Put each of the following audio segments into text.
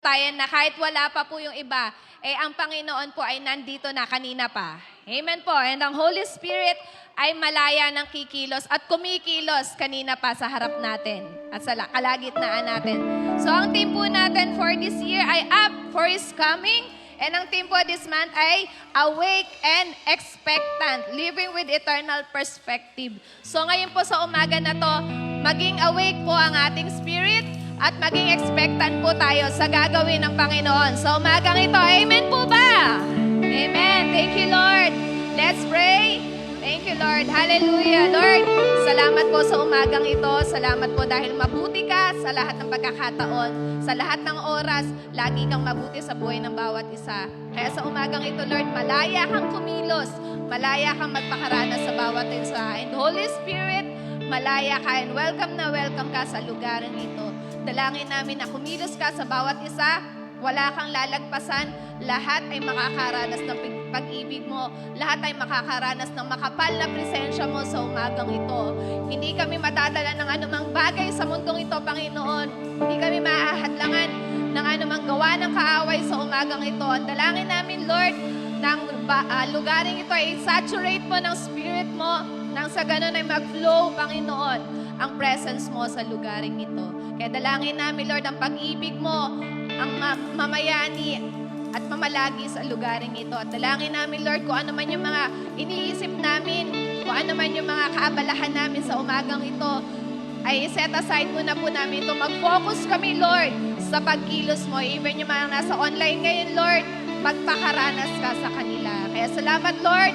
tayo na kahit wala pa po yung iba, ang Panginoon po ay nandito na kanina pa. Amen po. And ang Holy Spirit ay malaya ng kikilos at kumikilos kanina pa sa harap natin at sa kalagitnaan natin. So ang team po natin for this year ay Up for His Coming. And ang team po this month ay Awake and Expectant, Living with Eternal Perspective. So ngayon po sa umaga na to, maging awake po ang ating spirit at maging expectant po tayo sa gagawin ng Panginoon. Sa umagang ito, amen po ba? Amen. Thank you, Lord. Let's pray. Thank you, Lord. Hallelujah. Lord, salamat po sa umagang ito. Salamat po dahil mabuti ka sa lahat ng pagkakataon. Sa lahat ng oras, lagi kang mabuti sa buhay ng bawat isa. Kaya sa umagang ito, Lord, malaya kang kumilos. Malaya kang magpakaranas sa bawat isa. And Holy Spirit, malaya ka and welcome na welcome ka sa lugaran ito. Dalangin namin na kumilos ka sa bawat isa, wala kang lalagpasan, lahat ay makakaranas ng pag-ibig mo, lahat ay makakaranas ng makapal na presensya mo sa umagang ito. Hindi kami matadala ng anumang bagay sa mundong ito, Panginoon. Hindi kami maahadlangan ng anumang gawa ng kaaway sa umagang ito. Ang dalangin namin, Lord, ng lugaring ito ay saturate mo ng spirit mo, nang sa ganun ay mag-flow, Panginoon, ang presence mo sa lugaring ito. Kaya dalangin namin, Lord, ang pag-ibig mo, ang mamayani at mamalagi sa lugaring ito. At dalangin namin, Lord, kung ano man yung mga iniisip namin, kung ano man yung mga kaabalahan namin sa umagang ito, ay set aside muna po namin ito. Mag-focus kami, Lord, sa pagkilos mo. Even yung mga nasa online ngayon, Lord, magpakaranas ka sa kanila. Kaya salamat, Lord.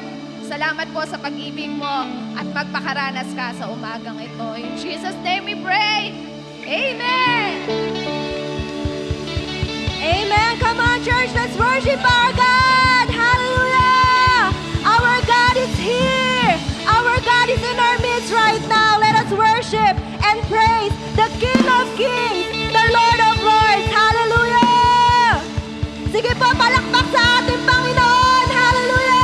Salamat po sa pag-ibig mo at magpakaranas ka sa umagang ito. In Jesus' name we pray. Amen! Amen! Come on, church, let's worship our God! Hallelujah! Our God is here! Our God is in our midst right now. Let us worship and praise the King of Kings, the Lord of Lords. Hallelujah! Sige po, palakpak sa ating Panginoon! Hallelujah!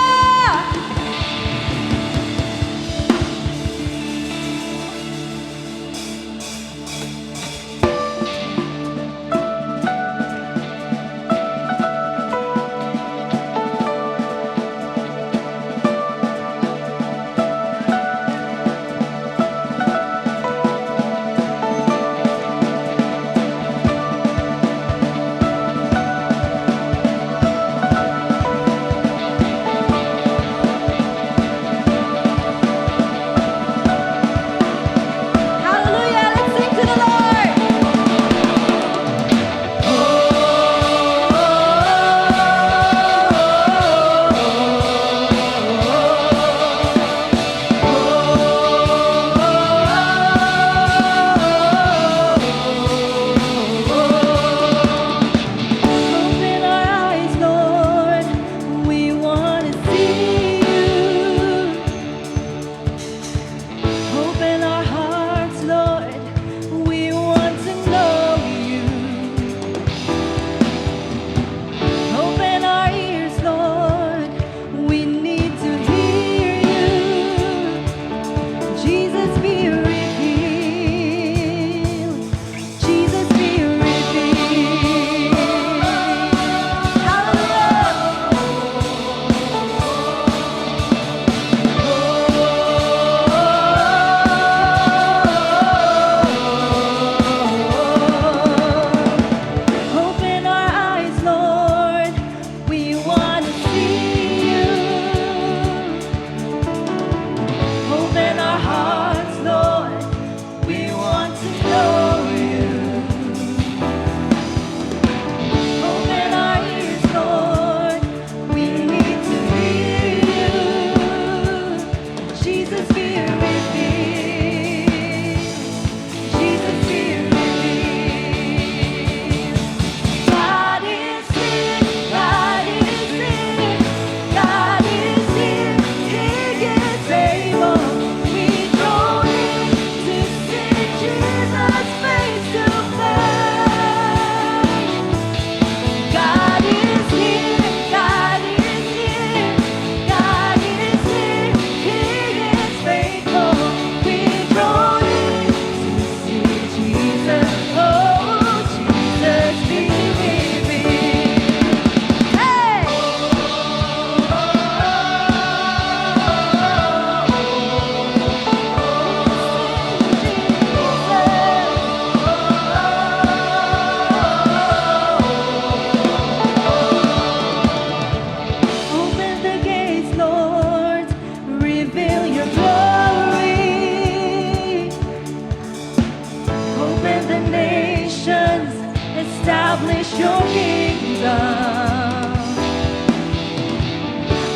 establish your kingdom.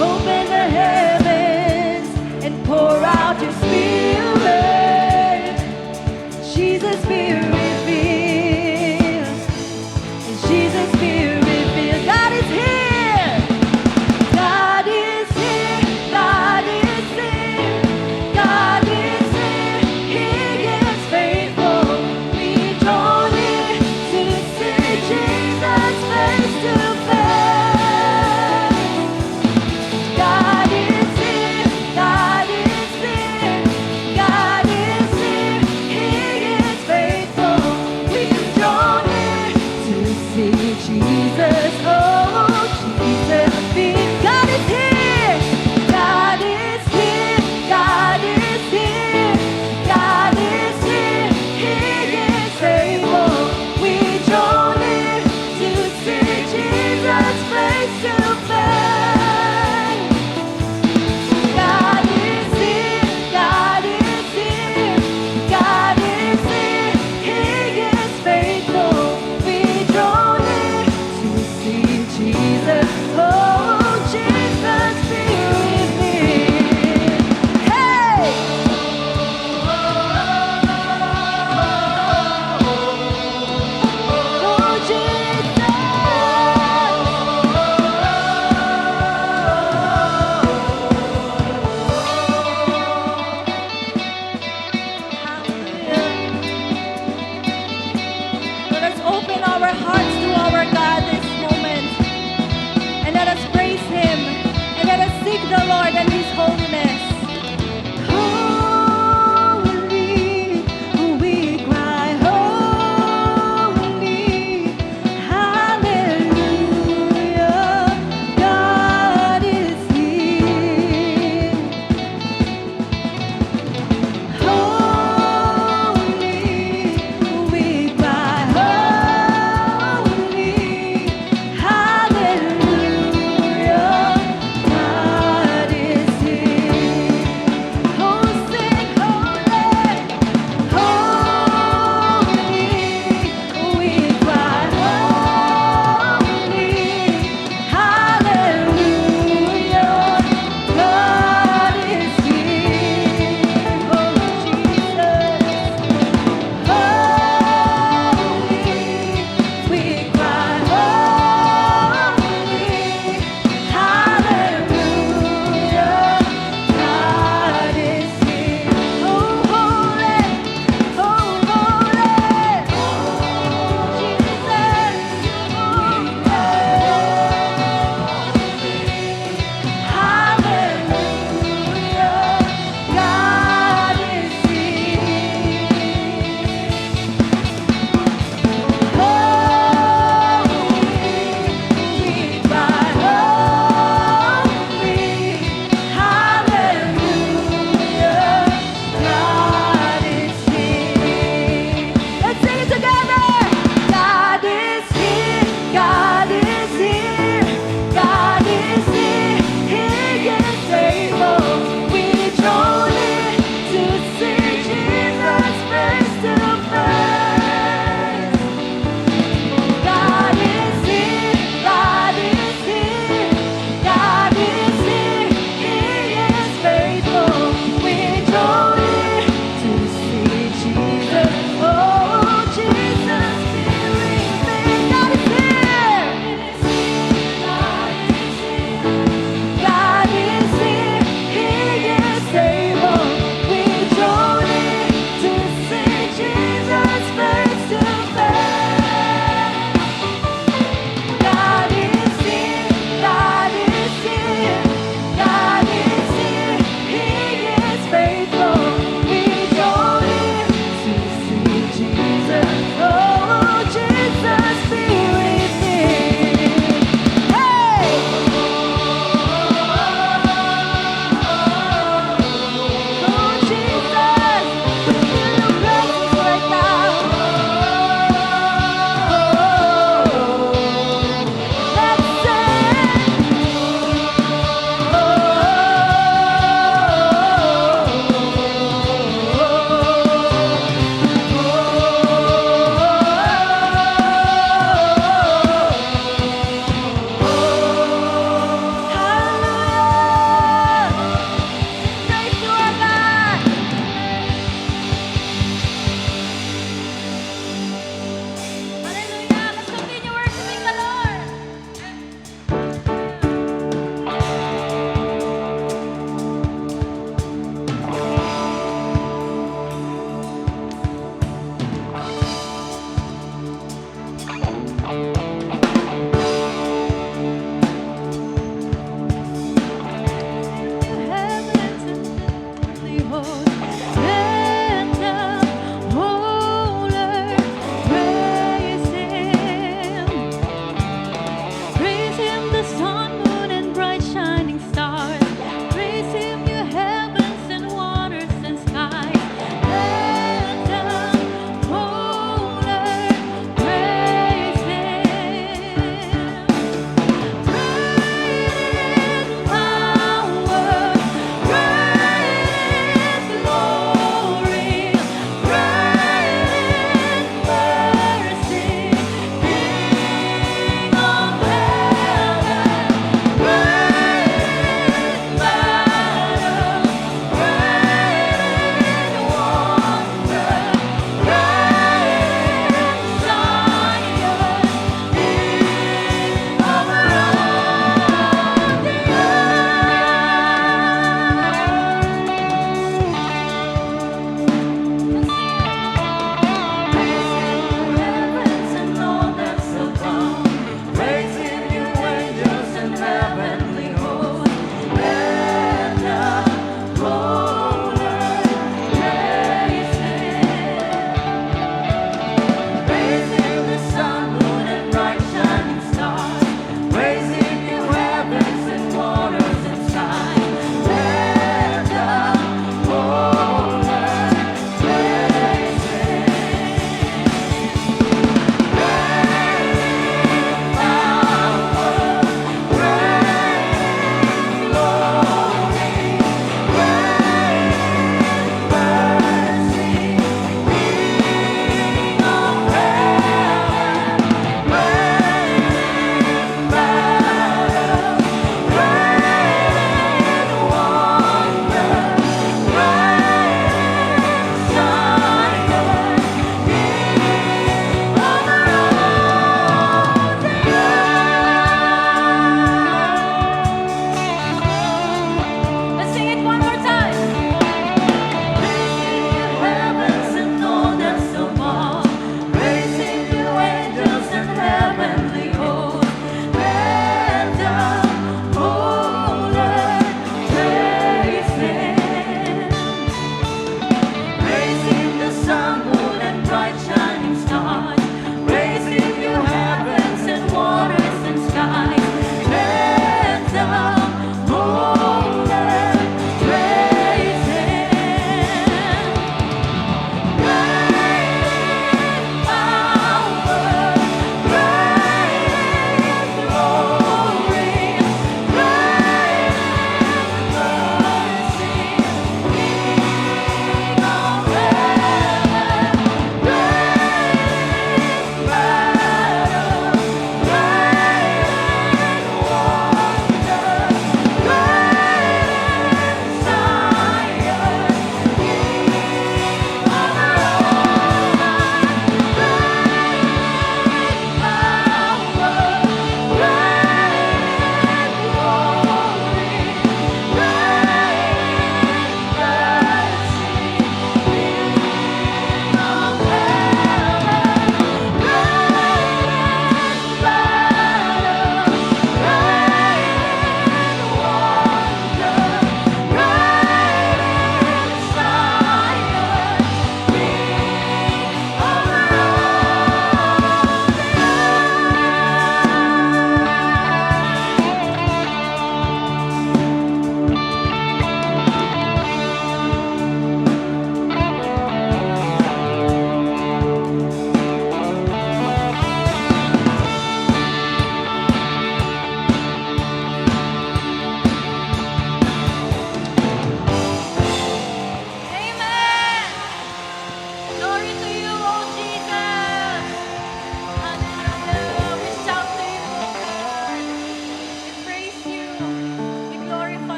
Open the heavens and pour out your spirit. Jesus, be revealed. Jesus, be revealed. God is here. God is here. God is here. God is here. He is faithful. We draw near to see Jesus face to face. God is here. God is here. God is here. He is faithful. We draw near to see Jesus. Oh, Jesus, be. God is here. God is here. God is here. God is here. He is faithful. We draw near to see Jesus face to face. God is here. God is here. God is here. He is faithful. We draw near to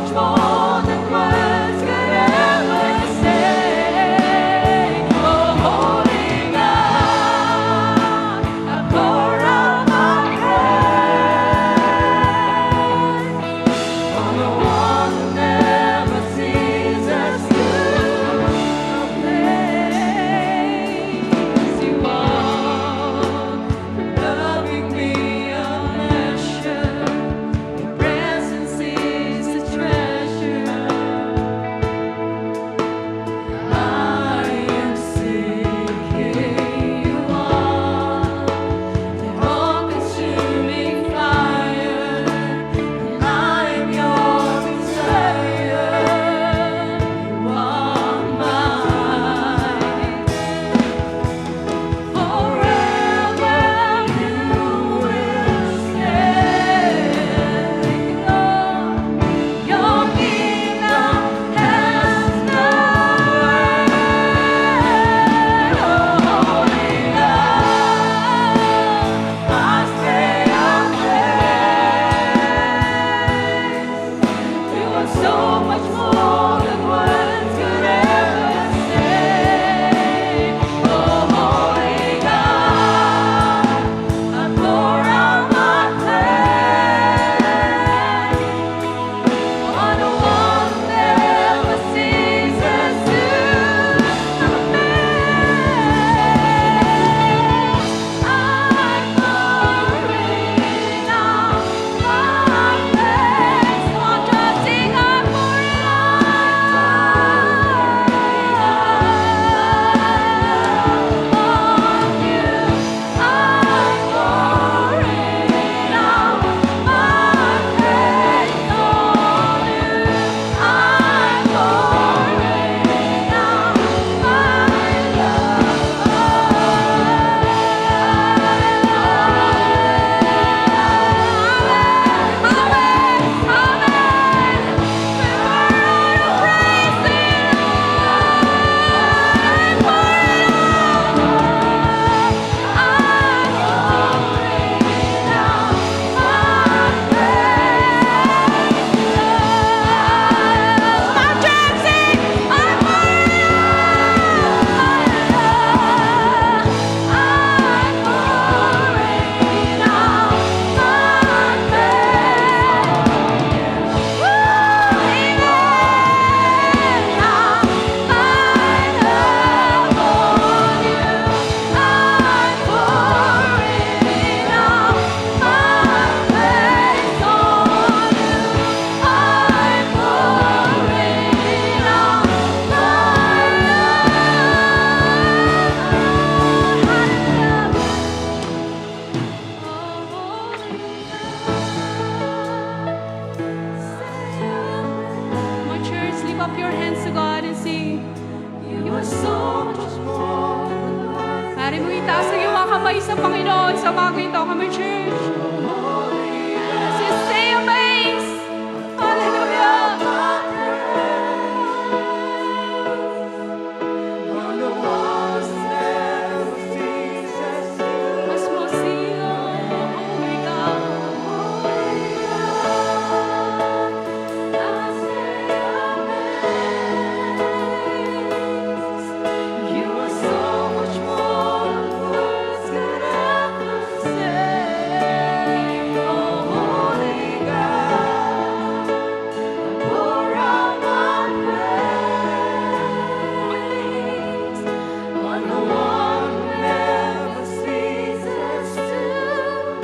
much more than words could ever say. Oh, holy God, I pour out my praise on the one who never sees us through. Praise you are, loving me unmeasured. Your presence is a treasure. I am seeking you are the all-consuming fire, and I am your desire. You are mine. Forever you will stay. Your kingdom has no end. Oh, holy God, I say your praise. You are so much more than words could ever say. Oh, holy God, I pour out my praise on the one who never sees us through. I'm pouring out my praise. One drop, sing, I'm pouring on you. I'm pouring out my praise on you. I'm pouring out my Come on, church, lift up your hands to God and sing. You are so much more than words. Pare mo itaas ang iyong mga kamay sa Panginoon sa mga ito. Come on, church. Just stay amazed. Hallelujah. Mas mo siya, holy God. You are so much more than words could ever say. Oh, holy God, I pour out my praise on the one who never sees us through.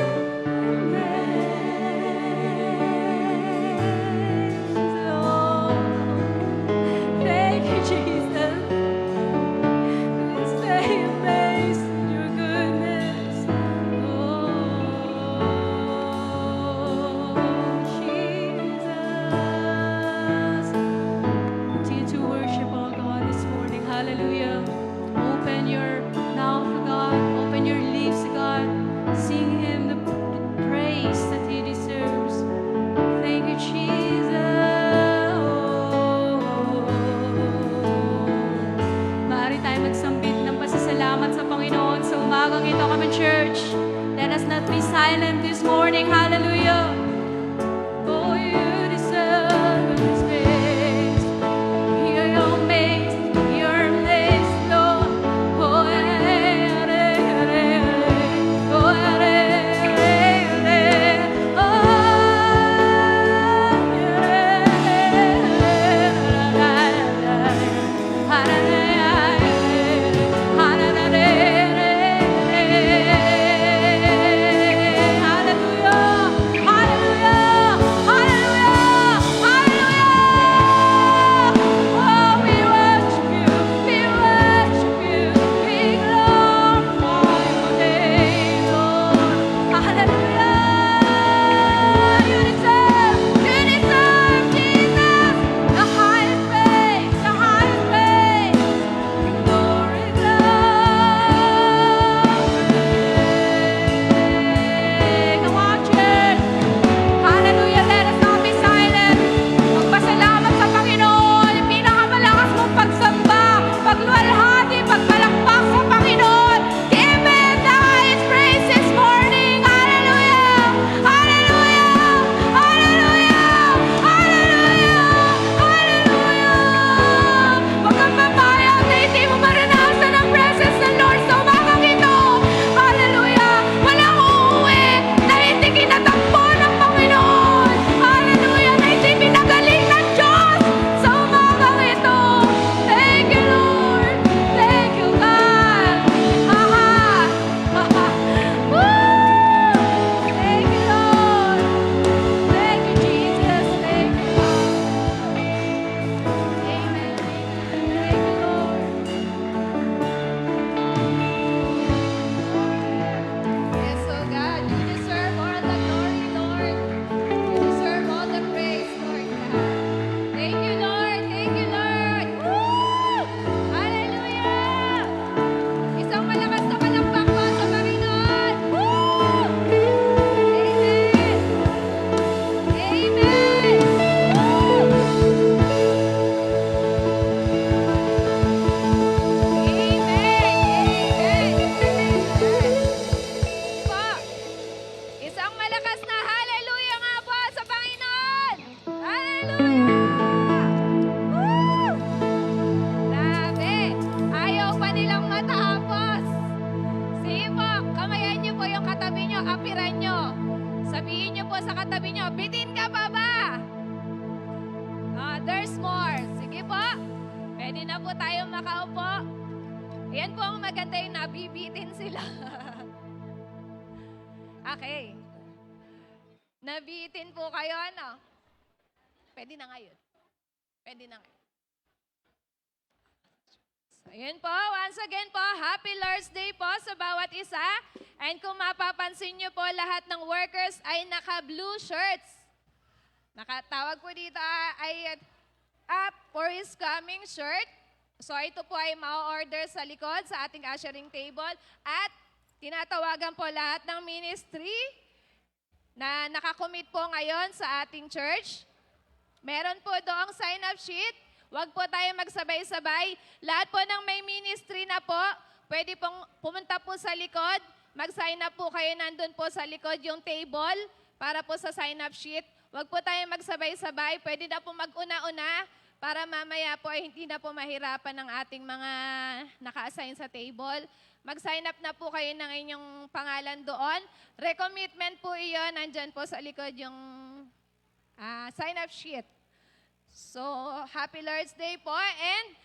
Thank you, Jesus. Stay amazed in your goodness. Oh, Jesus. Continue to worship our God this morning. Hallelujah. Open your mouth to God. Open your lips to God. Sing Him the praise that He deserves. Thank you, Jesus. Maaari tayo magsambit ng pasasalamat sa Panginoon sa umagang ito kami, church. Let us not be silent this morning. Hallelujah. Oh, you deserve There's more. Sige po. Pwede na po tayo makaupo. Yan po ang maganda yung nabibitin sila. Okay. Nabitin po kayo, ano? Pwede na ngayon. Pwede na ngayon. So, yun po. Once again po, Happy Lord's Day po sa bawat isa. And kung mapapansin nyo po, lahat ng workers ay naka-blue shirts. Nakatawag po dito ay up for his coming shirt. So ito po ay ma-order sa likod sa ating ushering table. At tinatawagan po lahat ng ministry na nakakommit po ngayon sa ating church. Meron po doong sign-up sheet. Huwag po tayo magsabay-sabay. Lahat po ng may ministry na po, pwede pong pumunta po sa likod. Mag-sign up po kayo nandun po sa likod yung table para po sa sign-up sheet. Huwag po tayo magsabay-sabay. Pwede na po mag-una-una para mamaya po ay hindi na po mahirapan ng ating mga naka-assign sa table. Mag-sign up na po kayo ng inyong pangalan doon. Recommitment po iyon. Nandyan po sa likod yung sign-up sheet. So, Happy Lord's Day po. And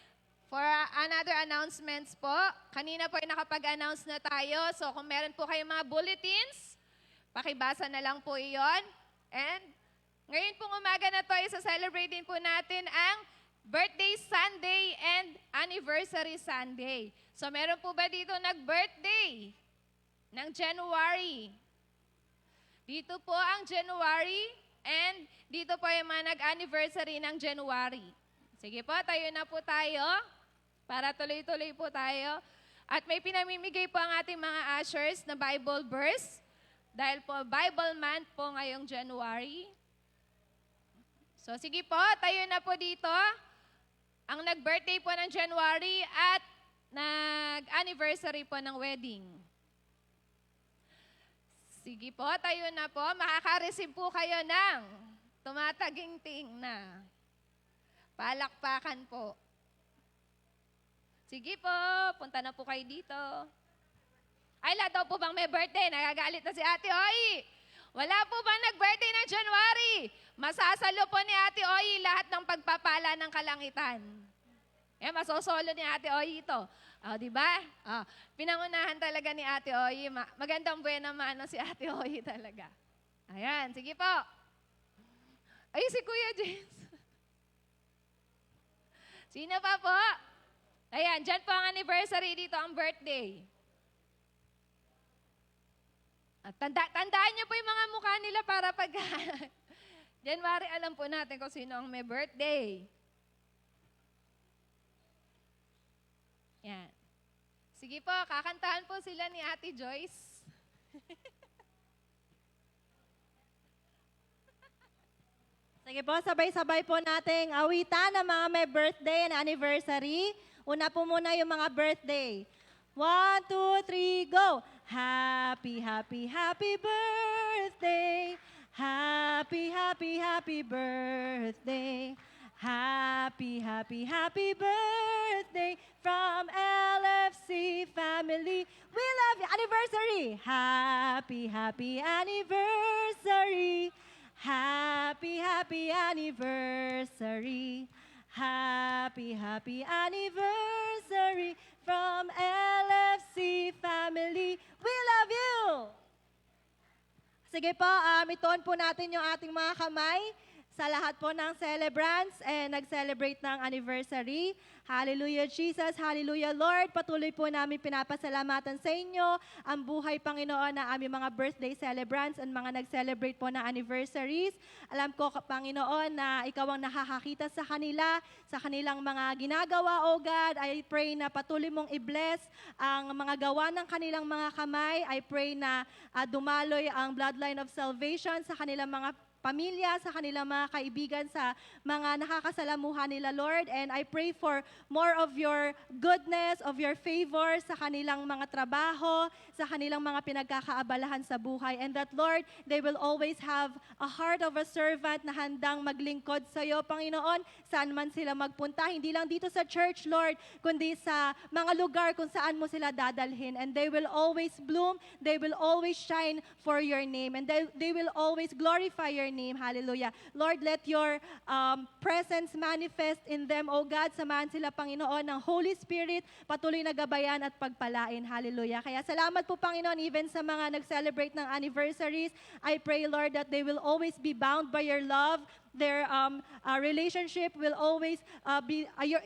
for another announcements po, kanina po ay nakapag-announce na tayo. So, kung meron po kayong mga bulletins, pakibasa na lang po iyon. And ngayon pong umaga na to, isa-celebrate din po natin ang Birthday Sunday and Anniversary Sunday. So, meron po ba dito nag-birthday ng January? Dito po ang January. And dito po yung mga nag-anniversary ng January. Sige po, tayo na po tayo para tuloy-tuloy po tayo. At may pinamimigay po ang ating mga ushers na Bible verse dahil po Bible month po ngayong January. So sige po, tayo na po dito. Ang nag-birthday po ng January at nag-anniversary po ng wedding. Sige po, tayo na po. Makaka-receive po kayo ng tumataginting na palakpakan po. Sige po, punta na po kayo dito. Ay, lahat daw po bang may birthday? Nagagalit na si Ate Oy. Wala po bang nag-birthday ng January? Masasalo po ni Ate Oy lahat ng pagpapala ng kalangitan. Masosolo ni Ate Oy ito. Di ba? Pinangunahan talaga ni Ate Oy. Magandang buena mano si Ate Oy talaga. Ayan, sige po. Ay, si Kuya James. Sino pa po? Ayan, dyan po ang anniversary dito, ang birthday. At tandaan niyo po yung mga mukha nila para pag January, alam po natin kung sino ang may birthday. Yan. Sige po, kakantahan po sila ni Ate Joyce. Sige po, sabay-sabay po nating awitan ng mga may birthday and anniversary. Una po muna yung mga birthday. 1, 2, 3, go! Happy, happy, happy birthday! Happy, happy, happy birthday! Happy, happy, happy birthday from LFC family. We love you. Anniversary. Happy, happy anniversary. Happy, happy anniversary. Happy, happy anniversary from LFC family. We love you. Sige po, itoon po natin yung ating mga kamay sa lahat po ng celebrants and nag-celebrate ng anniversary. Hallelujah, Jesus. Hallelujah, Lord. Patuloy po namin pinapasalamatan sa inyo ang buhay, Panginoon, na aming mga birthday celebrants and mga nag-celebrate po ng anniversaries. Alam ko, Panginoon, na ikaw ang nakakakita sa kanila, sa kanilang mga ginagawa, O God. I pray na patuloy mong i-bless ang mga gawa ng kanilang mga kamay. I pray na dumaloy ang bloodline of salvation sa kanilang mga pamilya, sa kanilang mga kaibigan, sa mga nakakasalamuhan nila, Lord. And I pray for more of your goodness, of your favor sa kanilang mga trabaho, sa kanilang mga pinagkakaabalahan sa buhay. And that, Lord, they will always have a heart of a servant na handang maglingkod sa iyo, Panginoon, saan man sila magpunta. Hindi lang dito sa church, Lord, kundi sa mga lugar kung saan mo sila dadalhin. And they will always bloom, they will always shine for your name, and they will always glorify your their name. Hallelujah. Lord, let your presence manifest in them, O God. Samahan sila, Panginoon, ng Holy Spirit, patuloy na gabayan at pagpalain. Hallelujah. Kaya salamat po, Panginoon, even sa mga nag-celebrate ng anniversaries. I pray, Lord, that they will always be bound by your love. Their relationship will always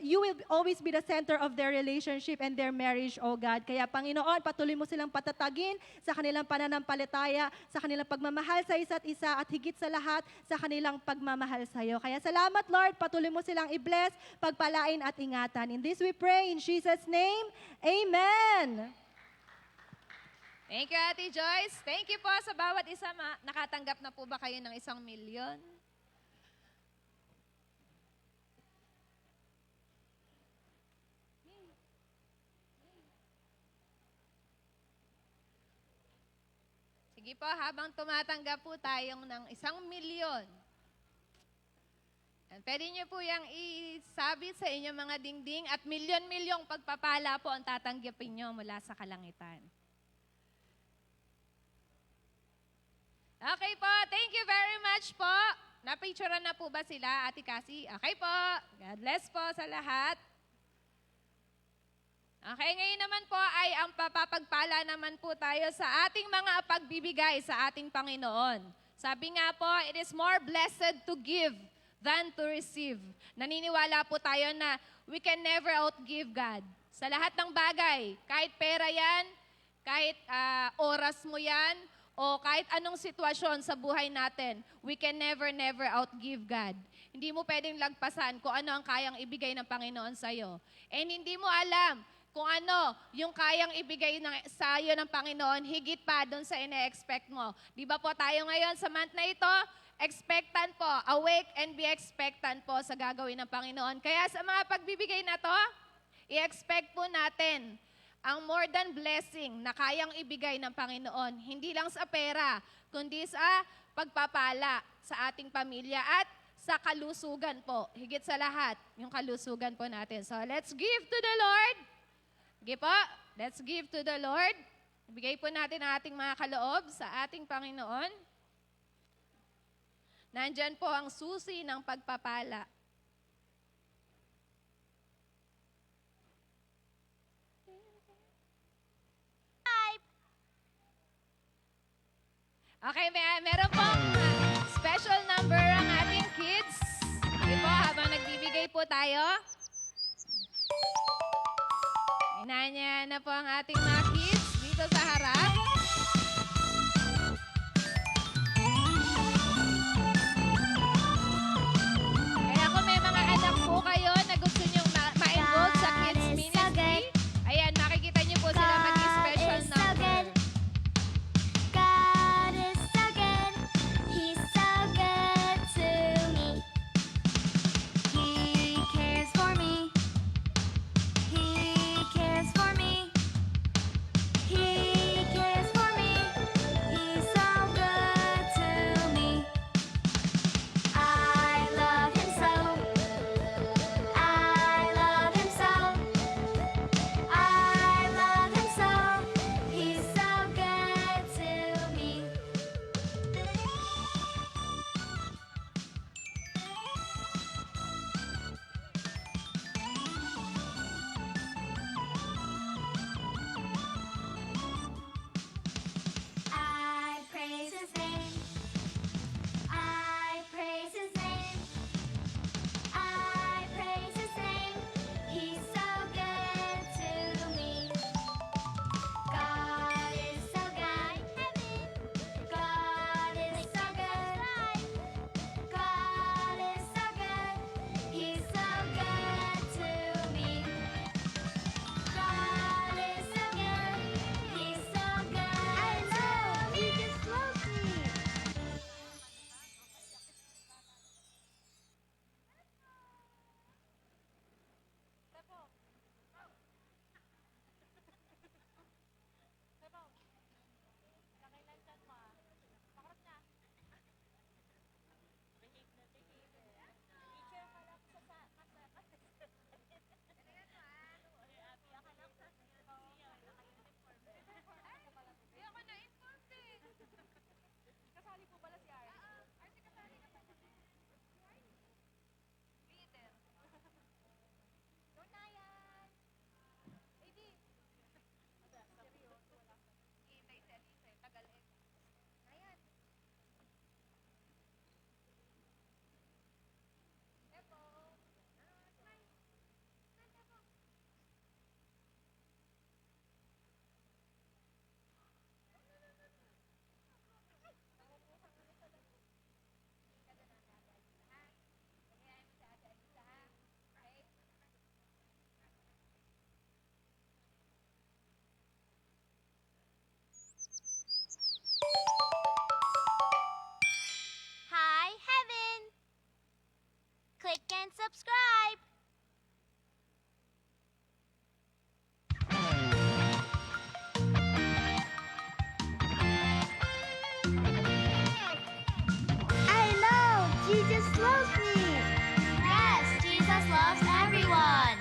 you will always be the center of their relationship and their marriage, oh God. Kaya Panginoon, patuloy mo silang patatagin sa kanilang pananampalataya, sa kanilang pagmamahal sa isa't isa, at higit sa lahat, sa kanilang pagmamahal sa iyo. Kaya salamat, Lord, patuloy mo silang i-bless, pagpalain at ingatan. In this we pray, in Jesus' name, Amen. Thank you, Ate Joyce. Thank you po sa bawat isa. Nakatanggap na po ba kayo ng 1,000,000? Sige po, habang tumatanggap po tayong ng 1,000,000, pwede niyo po yung isabit sa inyong mga dingding at milyon-milyong pagpapala po ang tatanggapin niyo mula sa kalangitan. Okay po, thank you very much po. Napicturean na po ba sila, Ate Cassie? Okay po, God bless po sa lahat. Okay, ngayon naman po ay ang papapagpala naman po tayo sa ating mga pagbibigay sa ating Panginoon. Sabi nga po, it is more blessed to give than to receive. Naniniwala po tayo na we can never outgive God. Sa lahat ng bagay, kahit pera yan, kahit oras mo yan, o kahit anong sitwasyon sa buhay natin, we can never outgive God. Hindi mo pwedeng lagpasan kung ano ang kayang ibigay ng Panginoon sa'yo. And hindi mo alam kung ano yung kayang ibigay sa iyo ng Panginoon, higit pa doon sa ine-expect mo. Di ba po tayo ngayon sa month na ito, expectant po, awake and be expectant po sa gagawin ng Panginoon. Kaya sa mga pagbibigay na to, i-expect po natin ang more than blessing na kayang ibigay ng Panginoon. Hindi lang sa pera, kundi sa pagpapala sa ating pamilya at sa kalusugan po. Higit sa lahat, yung kalusugan po natin. So let's give to the Lord. Sige po, let's give to the Lord. Ibigay po natin ang ating mga kaloob sa ating Panginoon. Nandyan po ang susi ng pagpapala. Okay, meron pong special number ang ating kids. Sige po, habang nagbibigay po tayo. Inanya na po ang ating mga kids dito sa harap. Kaya kung may mga anak po kayo na gusto nyo ma-enroll sa kids ministry, ayan, makikita nyo po sila mag-special number. God is so good. He's so good to me. He cares for me. He cares for me. He cares and subscribe. I know Jesus loves me. Yes, Jesus loves everyone.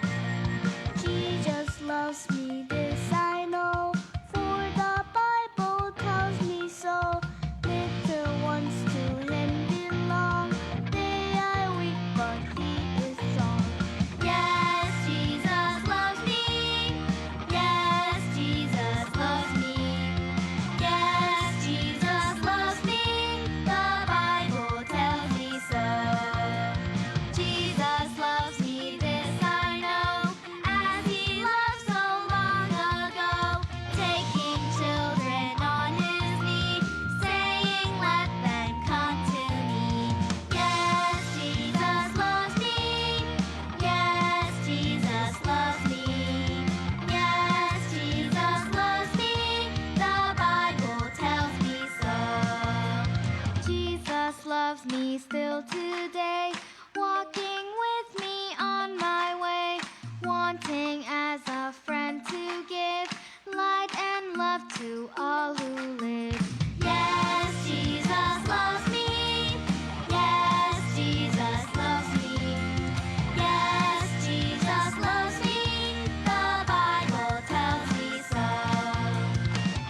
Jesus loves me, this I know, for the Bible tells me so. Little ones to him belong, they are weak, but he is strong. Yes, Jesus loves me. Yes, Jesus loves me. Yes, Jesus loves me. The Bible tells me so. Jesus loves me, this I know, as he loved so long ago, taking children on his knee, saying, "Let them come to me." Yes, Jesus loves me. Yes, Jesus loves me. Yes, Jesus loves me. The Bible tells me so. Jesus loves me still today, walking with me on my way, wanting as a friend to give light and love to all who live. Yes, Jesus loves me. Yes, Jesus loves me. Yes, Jesus loves me. The Bible tells me so.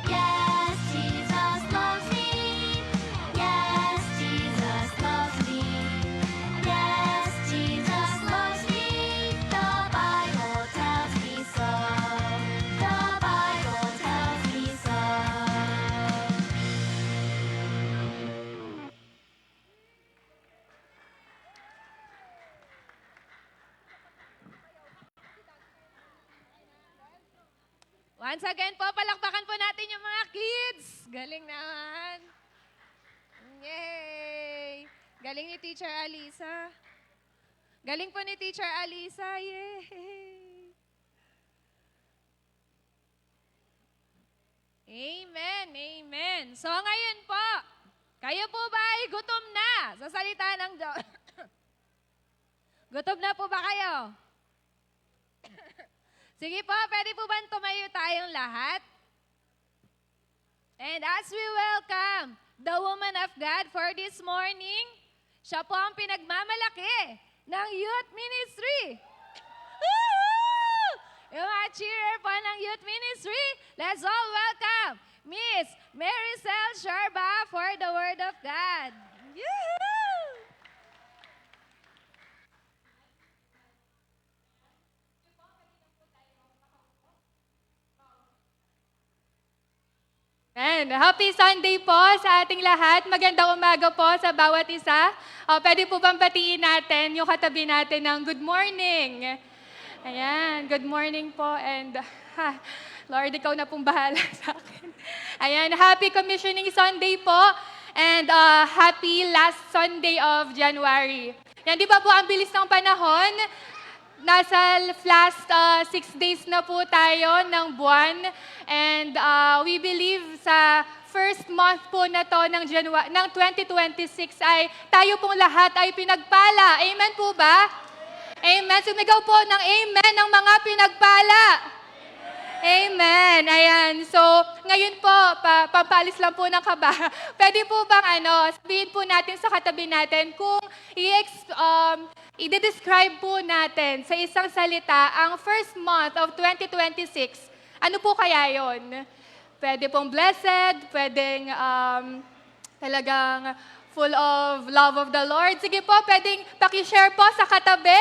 Yes, Jesus loves me. Yes, Jesus loves me. Yes, Jesus loves me. The Bible tells me so. The Bible tells me so. Once again po, palakpakan po natin yung mga kids. Galing naman. Yay! Galing ni Teacher Alisa. Galing po ni Teacher Alisa. Yay! Amen, amen. So ngayon po, kayo po ba ay gutom na sa salita ng Diyos? Gutom na po ba kayo? Sige po, pwede po ba tumayo tayong lahat? And as we welcome the woman of God for this morning, siya po ang pinagmamalaki ng youth ministry. Woohoo! Yung mga cheerer po ng youth ministry, let's all welcome Miss Maricel Sharba for the Word of God. Yoo-hoo! And happy Sunday po sa ating lahat. Magandang umaga po sa bawat isa. Pwede po bang batiin natin yung katabi natin ng good morning? Ayan, good morning po. And Lord, ikaw na pong bahala sa akin. Ayan, happy commissioning Sunday po. And happy last Sunday of January. Yan, di ba po ang bilis ng panahon? Nasa last 6 days na po tayo ng buwan. And we believe sa first month po na to ng 2026 ay tayo pong lahat ay pinagpala. Amen po ba? Amen. Sumigaw po ng amen ng mga pinagpala. Amen. Ayan. So, ngayon po, pampalis lang po ng kaba. Pwede po bang sabihin po natin sa katabi natin kung i-describe po natin sa isang salita ang first month of 2026. Ano po kaya yon? Pwede pong blessed, pwedeng talagang full of love of the Lord. Sige po, pwedeng pakishare po sa katabi.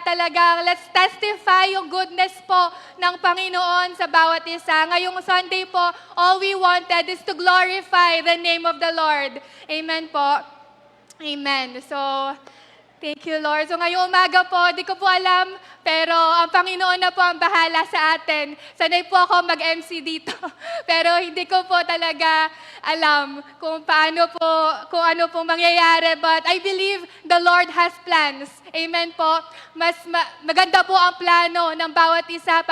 Talagang let's testify yung goodness po ng Panginoon sa bawat isa. Ngayong Sunday po, all we wanted is to glorify the name of the Lord. Amen po. Amen. So, thank you, Lord. So ngayong umaga po, di ko po alam, pero ang Panginoon na po ang bahala sa atin. Sanay po ako mag-MC dito. Pero hindi ko po talaga alam kung paano po, kung ano pong mangyayari. But I believe the Lord has plans. Amen po. Maganda po ang plano ng bawat isa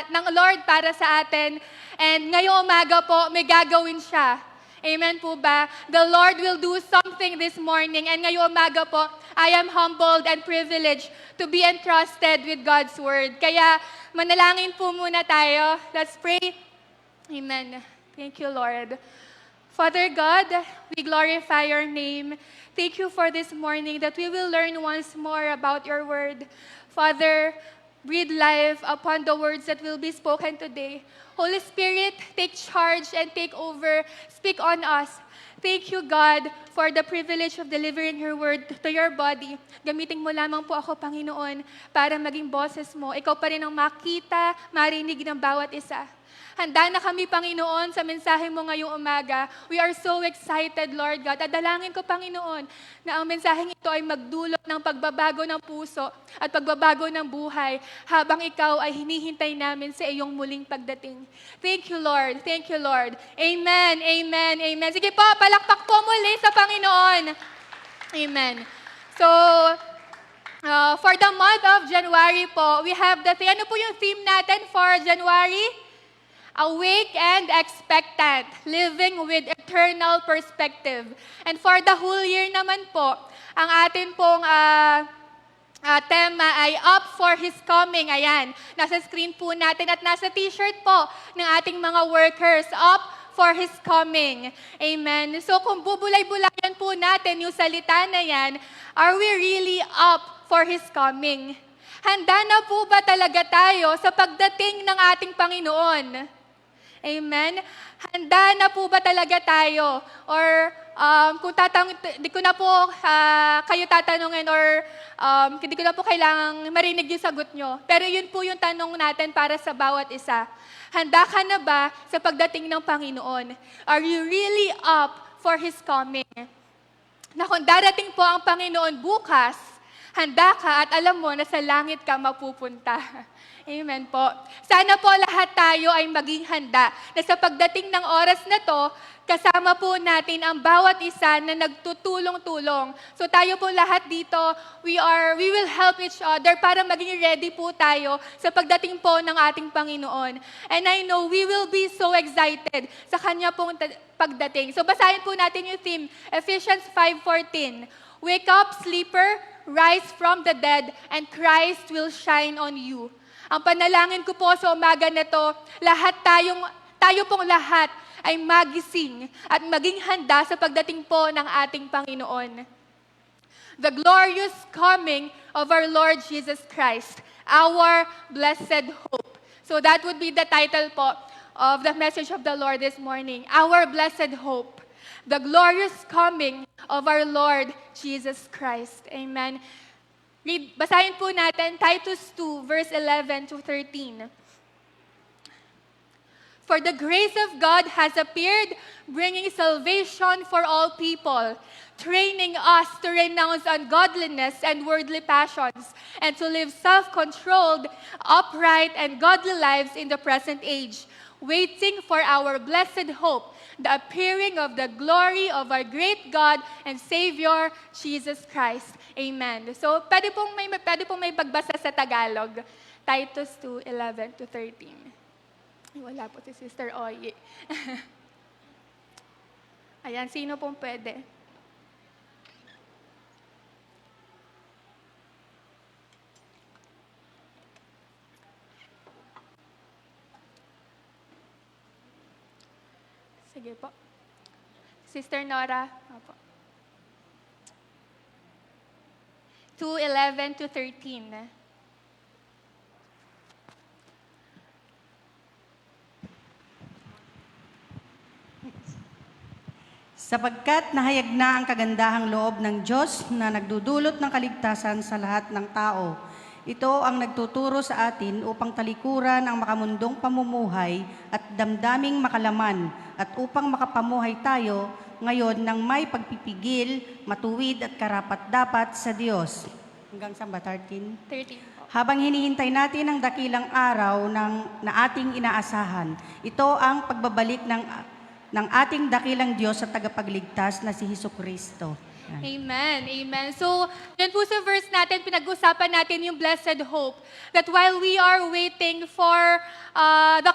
ng Lord para sa atin. And ngayong umaga po, may gagawin siya. Amen po ba? The Lord will do something this morning. And ngayong umaga po, I am humbled and privileged to be entrusted with God's Word. Kaya manalangin po muna tayo. Let's pray. Amen. Thank you, Lord. Father God, we glorify your name. Thank you for this morning that we will learn once more about your word. Father, breathe life upon the words that will be spoken today. Holy Spirit, take charge and take over. Speak on us. Thank you, God, for the privilege of delivering your word to your body. Gamitin mo lamang po ako, Panginoon, para maging boses mo. Ikaw pa rin ang makita, marinig ng bawat isa. Handa na kami, Panginoon, sa mensahe mo ngayong umaga. We are so excited, Lord God. At dalangin ko, Panginoon, na ang mensaheng ito ay magdulot ng pagbabago ng puso at pagbabago ng buhay habang ikaw ay hinihintay namin sa iyong muling pagdating. Thank you, Lord. Thank you, Lord. Amen, amen, amen. Sige po, palakpak po muli sa Panginoon. Amen. So, for the month of January po, we have ano po yung theme natin for January? Awake and expectant, living with eternal perspective. And for the whole year naman po, ang atin pong tema ay Up for His Coming. Ayan, nasa screen po natin at nasa t-shirt po ng ating mga workers. Up for His Coming. Amen. So kung bubulay-bulayan po natin yung salita na yan, are we really up for His coming? Handa na po ba talaga tayo sa pagdating ng ating Panginoon? Amen? Handa na po ba talaga tayo? Or kung di ko na po kayo tatanungin or hindi ko na po kailangang marinig yung sagot nyo. Pero yun po yung tanong natin para sa bawat isa. Handa ka na ba sa pagdating ng Panginoon? Are you really up for His coming? Na kung darating po ang Panginoon bukas, handa ka at alam mo na sa langit ka mapupunta. Amen po. Sana po lahat tayo ay maging handa na sa pagdating ng oras na to, kasama po natin ang bawat isa na nagtutulong-tulong. So tayo po lahat dito, we will help each other para maging ready po tayo sa pagdating po ng ating Panginoon. And I know we will be so excited sa Kanya pong pagdating. So basahin po natin yung theme, Ephesians 5:14. Wake up, sleeper, rise from the dead, and Christ will shine on you. Ang panalangin ko po sa umaga na to, tayo pong lahat ay magising at maging handa sa pagdating po ng ating Panginoon. The glorious coming of our Lord Jesus Christ, our blessed hope. So that would be the title po of the message of the Lord this morning, our blessed hope. The glorious coming of our Lord Jesus Christ. Amen. Basahin po natin Titus 2, verse 11 to 13. For the grace of God has appeared, bringing salvation for all people, training us to renounce ungodliness and worldly passions, and to live self-controlled, upright, and godly lives in the present age, waiting for our blessed hope, the appearing of the glory of our great God and Savior, Jesus Christ. Amen. So, pwede pong may pagbasa sa Tagalog. Titus 2, 11 to 13. Wala po si Sister Oye. Ayan, sino pong pwede? Sige po. Sister Nora. Opo. 2:11 to 13. Sapagkat nahayag na ang kagandahang loob ng Diyos na nagdudulot ng kaligtasan sa lahat ng tao. Ito ang nagtuturo sa atin upang talikuran ang makamundong pamumuhay at damdaming makalaman at upang makapamuhay tayo ngayon ng may pagpipigil, matuwid at karapat-dapat sa Diyos. Hanggang saan ba? 13? 13 po. Habang hinihintay natin ang dakilang araw na ating inaasahan, ito ang pagbabalik ng ating dakilang Diyos sa tagapagligtas na si Jesucristo. Amen. Amen. So, yun po sa verse natin, pinag-usapan natin yung blessed hope. That while we are waiting for the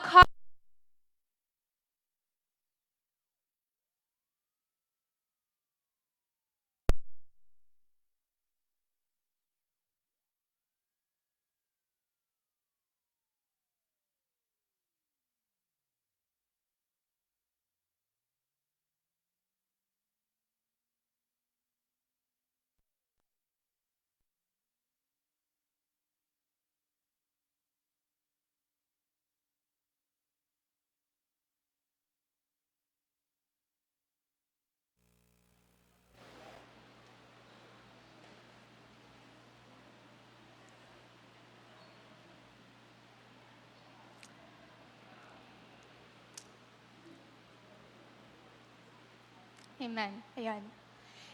Amen. Ayan.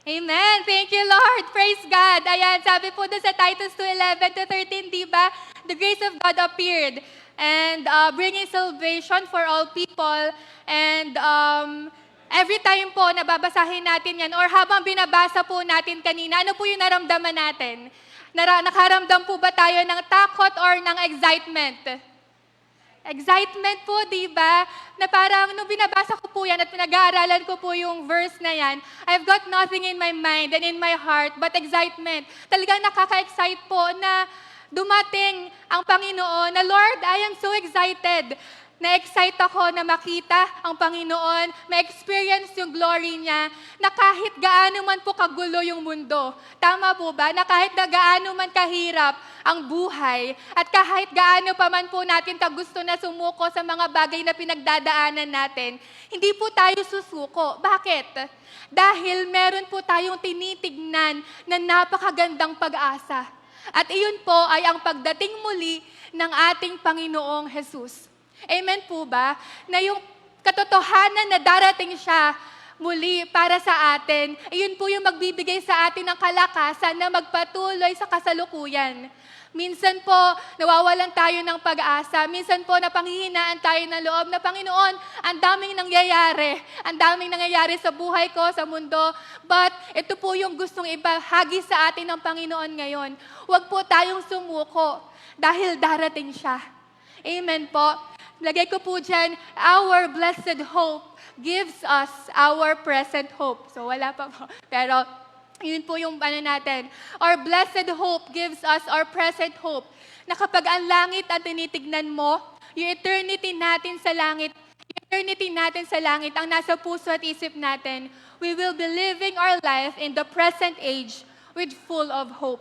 Amen. Thank you, Lord. Praise God. Ayan, sabi po doon sa Titus 2:11-13, di ba? The grace of God appeared and bringing salvation for all people. And every time po nababasahin natin yan or habang binabasa po natin kanina, ano po yung naramdaman natin? Nakaramdam po ba tayo ng takot or ng excitement? Excitement po, di ba? Na parang nung binabasa ko po yan at pinag-aaralan ko po yung verse na yan, I've got nothing in my mind and in my heart but excitement. Talagang nakaka-excite po na dumating ang Panginoon na, Lord, I am so excited. Na-excite ako na makita ang Panginoon, ma-experience yung glory niya, na kahit gaano man po kagulo yung mundo. Tama po ba? Na kahit na gaano man kahirap ang buhay, at kahit gaano pa man po natin kagusto na sumuko sa mga bagay na pinagdadaanan natin, hindi po tayo susuko. Bakit? Dahil meron po tayong tinitignan na napakagandang pag-asa. At iyon po ay ang pagdating muli ng ating Panginoong Jesus. Amen po ba? Na yung katotohanan na darating siya muli para sa atin, iyon po yung magbibigay sa atin ng kalakasan na magpatuloy sa kasalukuyan. Minsan po, nawawalan tayo ng pag-asa. Minsan po, napanghihinaan tayo ng loob na, Panginoon, ang daming nangyayari. Ang daming nangyayari sa buhay ko, sa mundo. But ito po yung gustong ibahagi sa atin ng Panginoon ngayon. Huwag po tayong sumuko dahil darating siya. Amen po. Lagay ko po dyan, our blessed hope gives us our present hope. So wala pa po. Pero yun po yung ano natin. Our blessed hope gives us our present hope. Na kapag ang langit ang tinitignan mo, yung eternity natin sa langit, ang nasa puso at isip natin, we will be living our life in the present age with full of hope.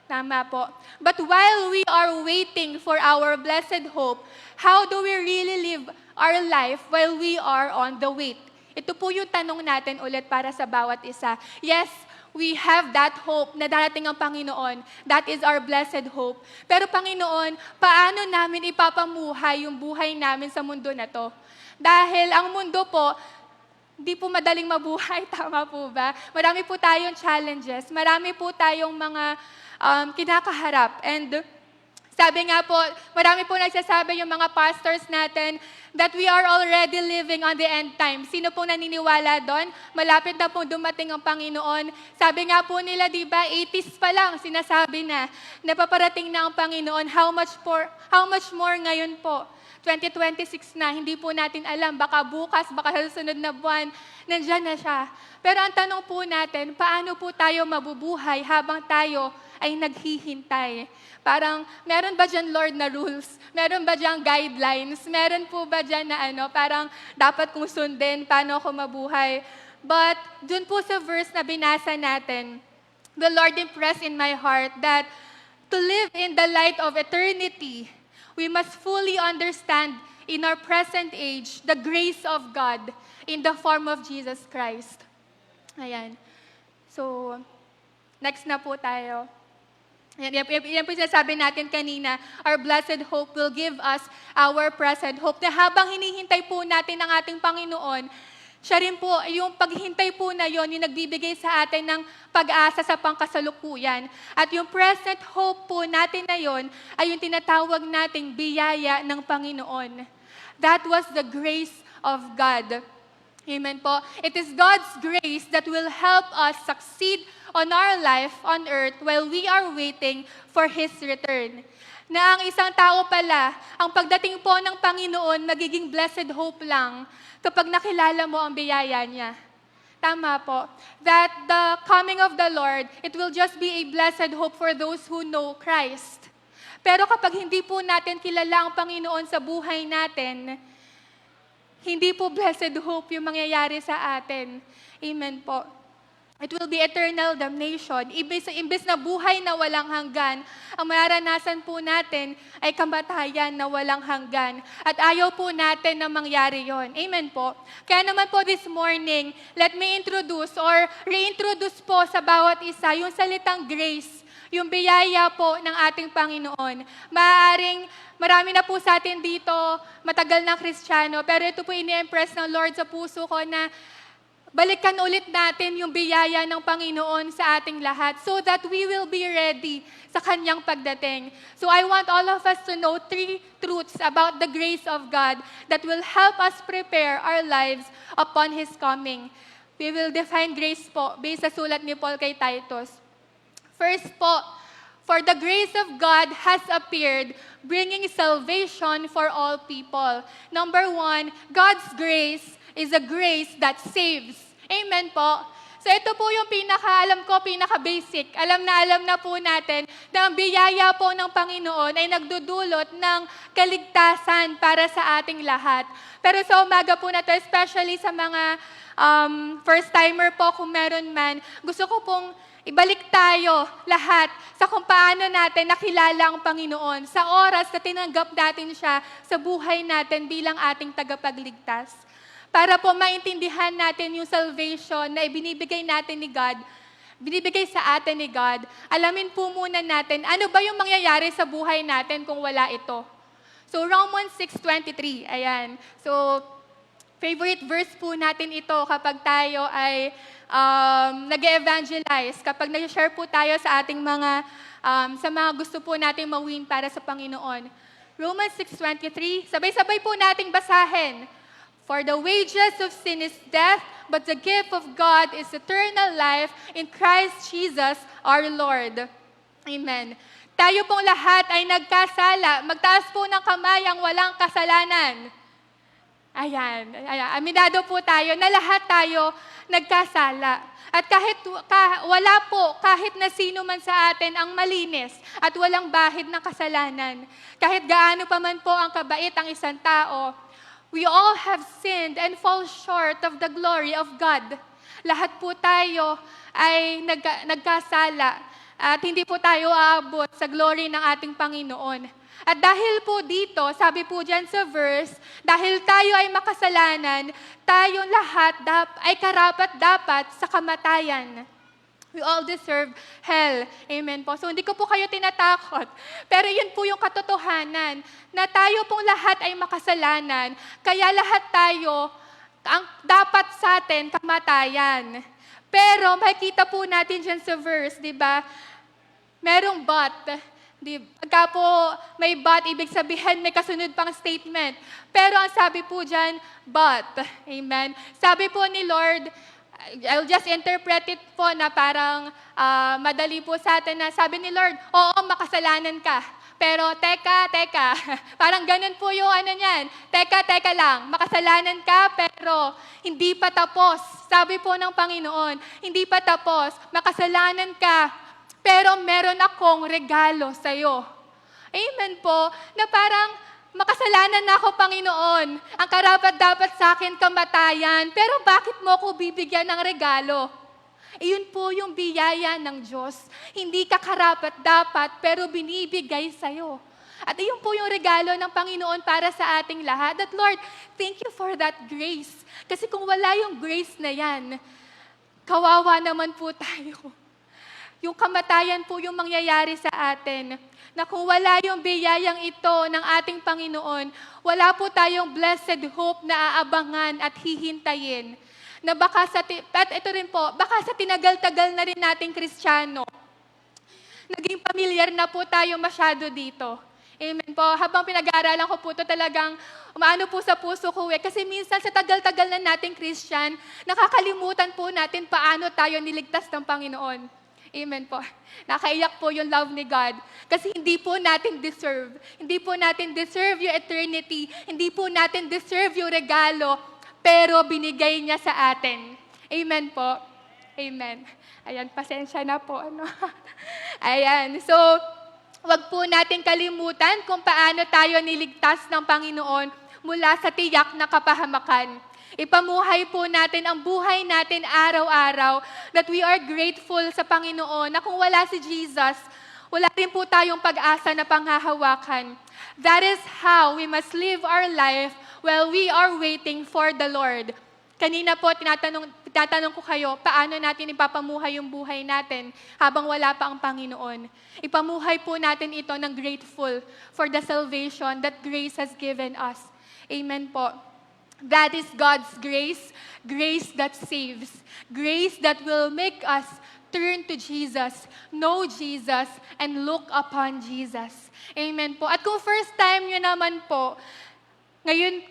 Tama po. But while we are waiting for our blessed hope, how do we really live our life while we are on the wait? Ito po yung tanong natin ulit para sa bawat isa. Yes, we have that hope na darating ang Panginoon. That is our blessed hope. Pero Panginoon, paano namin ipapamuhay yung buhay namin sa mundo na to? Dahil ang mundo po, hindi po madaling mabuhay, tama po ba? Marami po tayong challenges, marami po tayong mga kinakaharap. And sabi nga po, marami po nagsasabi yung mga pastors natin that we are already living on the end time. Sino pong naniniwala doon? Malapit na pong dumating ang Panginoon. Sabi nga po nila, di ba, 80s pa lang, sinasabi na, napaparating na ang Panginoon. How much more ngayon po? 2026 na, hindi po natin alam. Baka bukas, baka sa susunod na buwan, nandyan na siya. Pero ang tanong po natin, paano po tayo mabubuhay habang tayo ay naghihintay? Parang, meron ba dyan, Lord, na rules? Meron ba dyan guidelines? Meron po ba dyan na parang dapat kong sundin, paano ako mabuhay? But, dun po sa verse na binasa natin, the Lord impressed in my heart that to live in the light of eternity, we must fully understand in our present age the grace of God in the form of Jesus Christ. Ayan. So, next na po tayo. Yan po sinasabi natin kanina, our blessed hope will give us our present hope. Na habang hinihintay po natin ang ating Panginoon, siya rin po, yung paghintay po na yon, yung nagbibigay sa atin ng pag-asa sa pangkasalukuyan. At yung present hope po natin na yon, ay yung tinatawag nating biyaya ng Panginoon. That was the grace of God. Amen po. It is God's grace that will help us succeed on our life on earth while we are waiting for His return. Na ang isang tao pala, ang pagdating po ng Panginoon, magiging blessed hope lang kapag nakilala mo ang biyaya niya. Tama po. That the coming of the Lord, it will just be a blessed hope for those who know Christ. Pero kapag hindi po natin kilala ang Panginoon sa buhay natin, hindi po blessed hope yung mangyayari sa atin. Amen po. It will be eternal damnation. Imbes na buhay na walang hanggan, ang mararanasan po natin ay kamatayan na walang hanggan. At ayaw po natin na mangyari yon. Amen po. Kaya naman po this morning, let me introduce or reintroduce po sa bawat isa yung salitang grace, yung biyaya po ng ating Panginoon. Maaaring marami na po sa atin dito, matagal na Kristiyano, pero ito po ini-impress ng Lord sa puso ko na balikan ulit natin yung biyaya ng Panginoon sa ating lahat so that we will be ready sa Kanyang pagdating. So I want all of us to know 3 truths about the grace of God that will help us prepare our lives upon His coming. We will define grace po based sa sulat ni Paul kay Titus. First po, for the grace of God has appeared, bringing salvation for all people. Number 1, God's grace is a grace that saves. Amen po. So ito po yung pinaka-basic. Alam na po natin na ang biyaya po ng Panginoon ay nagdudulot ng kaligtasan para sa ating lahat. Pero sa umaga po na to, especially sa mga first-timer po kung meron man, gusto ko pong ibalik tayo lahat sa kung paano natin nakilala ang Panginoon sa oras na tinanggap natin siya sa buhay natin bilang ating tagapagligtas. Para po maintindihan natin yung salvation na ibinibigay natin ni God, binibigay sa atin ni God, alamin po muna natin ano ba yung mangyayari sa buhay natin kung wala ito. So Romans 6:23, ayan. So favorite verse po natin ito kapag tayo ay nag-evangelize, kapag nag-share po tayo sa ating sa mga gusto po nating mawin para sa Panginoon. Romans 6:23, sabay-sabay po nating basahin. For the wages of sin is death, but the gift of God is eternal life in Christ Jesus our Lord. Amen. Tayo pong lahat ay nagkasala. Magtaas po ng kamay ang walang kasalanan. Ayan. Aminado po tayo na lahat tayo nagkasala. At kahit na sino man sa atin ang malinis at walang bahid ng kasalanan, kahit gaano pa man po ang kabait ang isang tao, we all have sinned and fall short of the glory of God. Lahat po tayo ay nagkasala at hindi po tayo aabot sa glory ng ating Panginoon. At dahil po dito, sabi po dyan sa verse, dahil tayo ay makasalanan, tayong lahat ay karapat-dapat sa kamatayan. We all deserve hell. Amen po. So hindi ko po kayo tinatakot. Pero yun po yung katotohanan na tayo pong lahat ay makasalanan. Kaya lahat tayo, ang dapat sa atin, kamatayan. Pero makikita po natin dyan sa verse, di ba? Merong but. Pagka po may but, ibig sabihin may kasunod pang statement. Pero ang sabi po dyan, but. Amen. Sabi po ni Lord, I'll just interpret it po na parang madali po sa atin na sabi ni Lord, oo, makasalanan ka. Pero teka, parang ganun po yung niyan. Teka lang, makasalanan ka pero hindi pa tapos. Sabi po ng Panginoon, hindi pa tapos, makasalanan ka pero meron akong regalo sa'yo. Amen po, na parang makasalanan na ako, Panginoon. Ang karapat-dapat sa akin kamatayan. Pero bakit mo ako bibigyan ng regalo? Iyon po yung biyaya ng Diyos. Hindi ka karapat-dapat, pero binibigay sa'yo. At iyon po yung regalo ng Panginoon para sa ating lahat. That Lord, thank you for that grace. Kasi kung wala yung grace na yan, kawawa naman po tayo. Yung kamatayan po yung mangyayari sa atin. Na kung wala yung biyayang ito ng ating Panginoon, wala po tayong blessed hope na aabangan at hihintayin. Na baka at ito rin po, baka sa tinagal-tagal na rin nating Kristiyano, naging familiar na po tayo masyado dito. Amen po. Habang pinag-aaralan ko po ito, talagang umaano po sa puso ko Kasi minsan sa tagal-tagal na nating Christian, nakakalimutan po natin paano tayo niligtas ng Panginoon. Amen po. Nakaiyak po yung love ni God. Kasi hindi po natin deserve. Hindi po natin deserve yung eternity. Hindi po natin deserve yung regalo. Pero binigay niya sa atin. Amen po. Amen. Ayan, pasensya na po. Ayan. So, wag po natin kalimutan kung paano tayo niligtas ng Panginoon mula sa tiyak na kapahamakan. Ipamuhay po natin ang buhay natin araw-araw that we are grateful sa Panginoon na kung wala si Jesus, wala rin po tayong pag-asa na panghahawakan. That is how we must live our life while we are waiting for the Lord. Kanina po, tinatanong ko kayo, paano natin ipapamuhay yung buhay natin habang wala pa ang Panginoon? Ipamuhay po natin ito ng grateful for the salvation that grace has given us. Amen po. That is God's grace, grace that saves, grace that will make us turn to Jesus, know Jesus, and look upon Jesus. Amen po. At kung first time nyo naman po, ngayon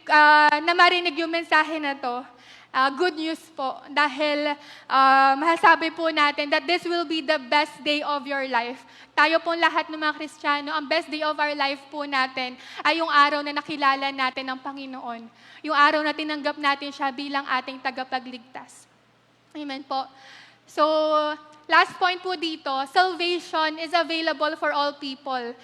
na marinig yung mensahe na to, good news po. Dahil masasabi po natin that this will be the best day of your life. Tayo pong lahat ng mga Kristiyano, ang best day of our life po natin ay yung araw na nakilala natin ng Panginoon. Yung araw na tinanggap natin siya bilang ating tagapagligtas. Amen po. So, last point po dito, salvation is available for all people.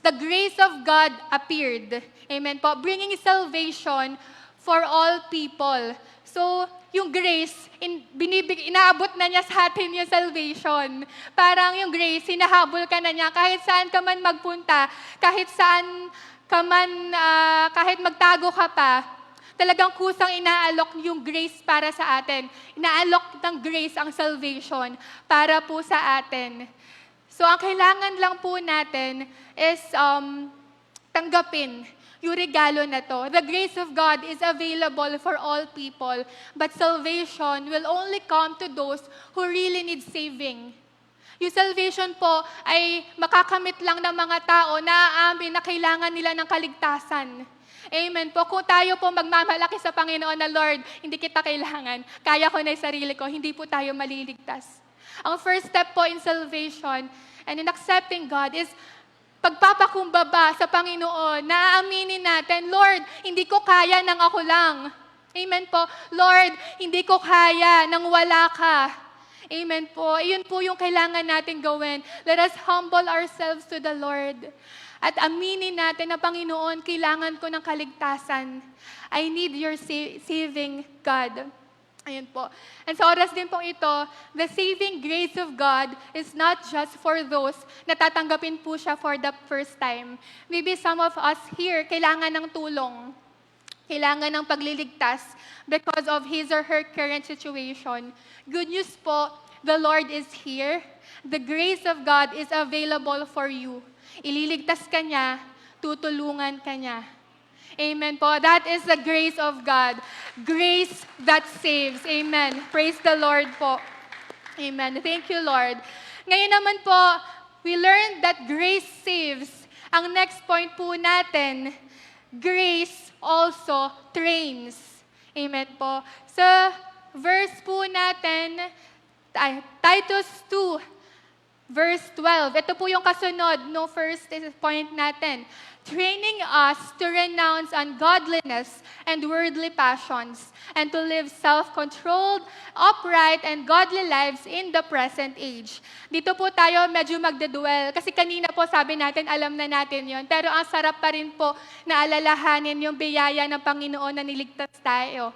The grace of God appeared. Amen po. Bringing salvation for all people. So, yung grace, inaabot na niya sa atin yung salvation. Parang yung grace, hinahabol ka na niya kahit saan ka man magpunta, kahit saan ka man, kahit magtago ka pa, talagang kusang inaalok yung grace para sa atin. Inaalok ng grace ang salvation para po sa atin. So, ang kailangan lang po natin is tanggapin yung regalo na to. The grace of God is available for all people, but salvation will only come to those who really need saving. Yung salvation po ay makakamit lang ng mga tao na aamin na kailangan nila ng kaligtasan. Amen po. Kung tayo po magmamalaki sa Panginoon na, Lord, hindi kita kailangan, kaya ko na yung sarili ko, hindi po tayo maliligtas. Ang first step po in salvation and in accepting God is pagpapakumbaba sa Panginoon, na aaminin natin, Lord, hindi ko kaya nang ako lang. Amen po. Lord, hindi ko kaya nang wala ka. Amen po. Iyon po yung kailangan natin gawin. Let us humble ourselves to the Lord. At aminin natin na, Panginoon, kailangan ko ng kaligtasan. I need your saving God. Ayan po. And sa oras din pong ito, the saving grace of God is not just for those na tatanggapin po siya for the first time. Maybe some of us here, kailangan ng tulong. Kailangan ng pagliligtas because of his or her current situation. Good news po, the Lord is here. The grace of God is available for you. Ililigtas ka niya, tutulungan ka niya. Amen po. That is the grace of God. Grace that saves. Amen. Praise the Lord po. Amen. Thank you, Lord. Ngayon naman po, we learned that grace saves. Ang next point po natin, grace also trains. Amen po. Sa verse po natin, Titus 2, Verse 12, ito po yung kasunod no first point natin. Training us to renounce ungodliness and worldly passions and to live self-controlled, upright, and godly lives in the present age. Dito po tayo medyo magdedwell kasi kanina po sabi natin, alam na natin yon. Pero ang sarap pa rin po na alalahanin yung biyaya ng Panginoon na niligtas tayo.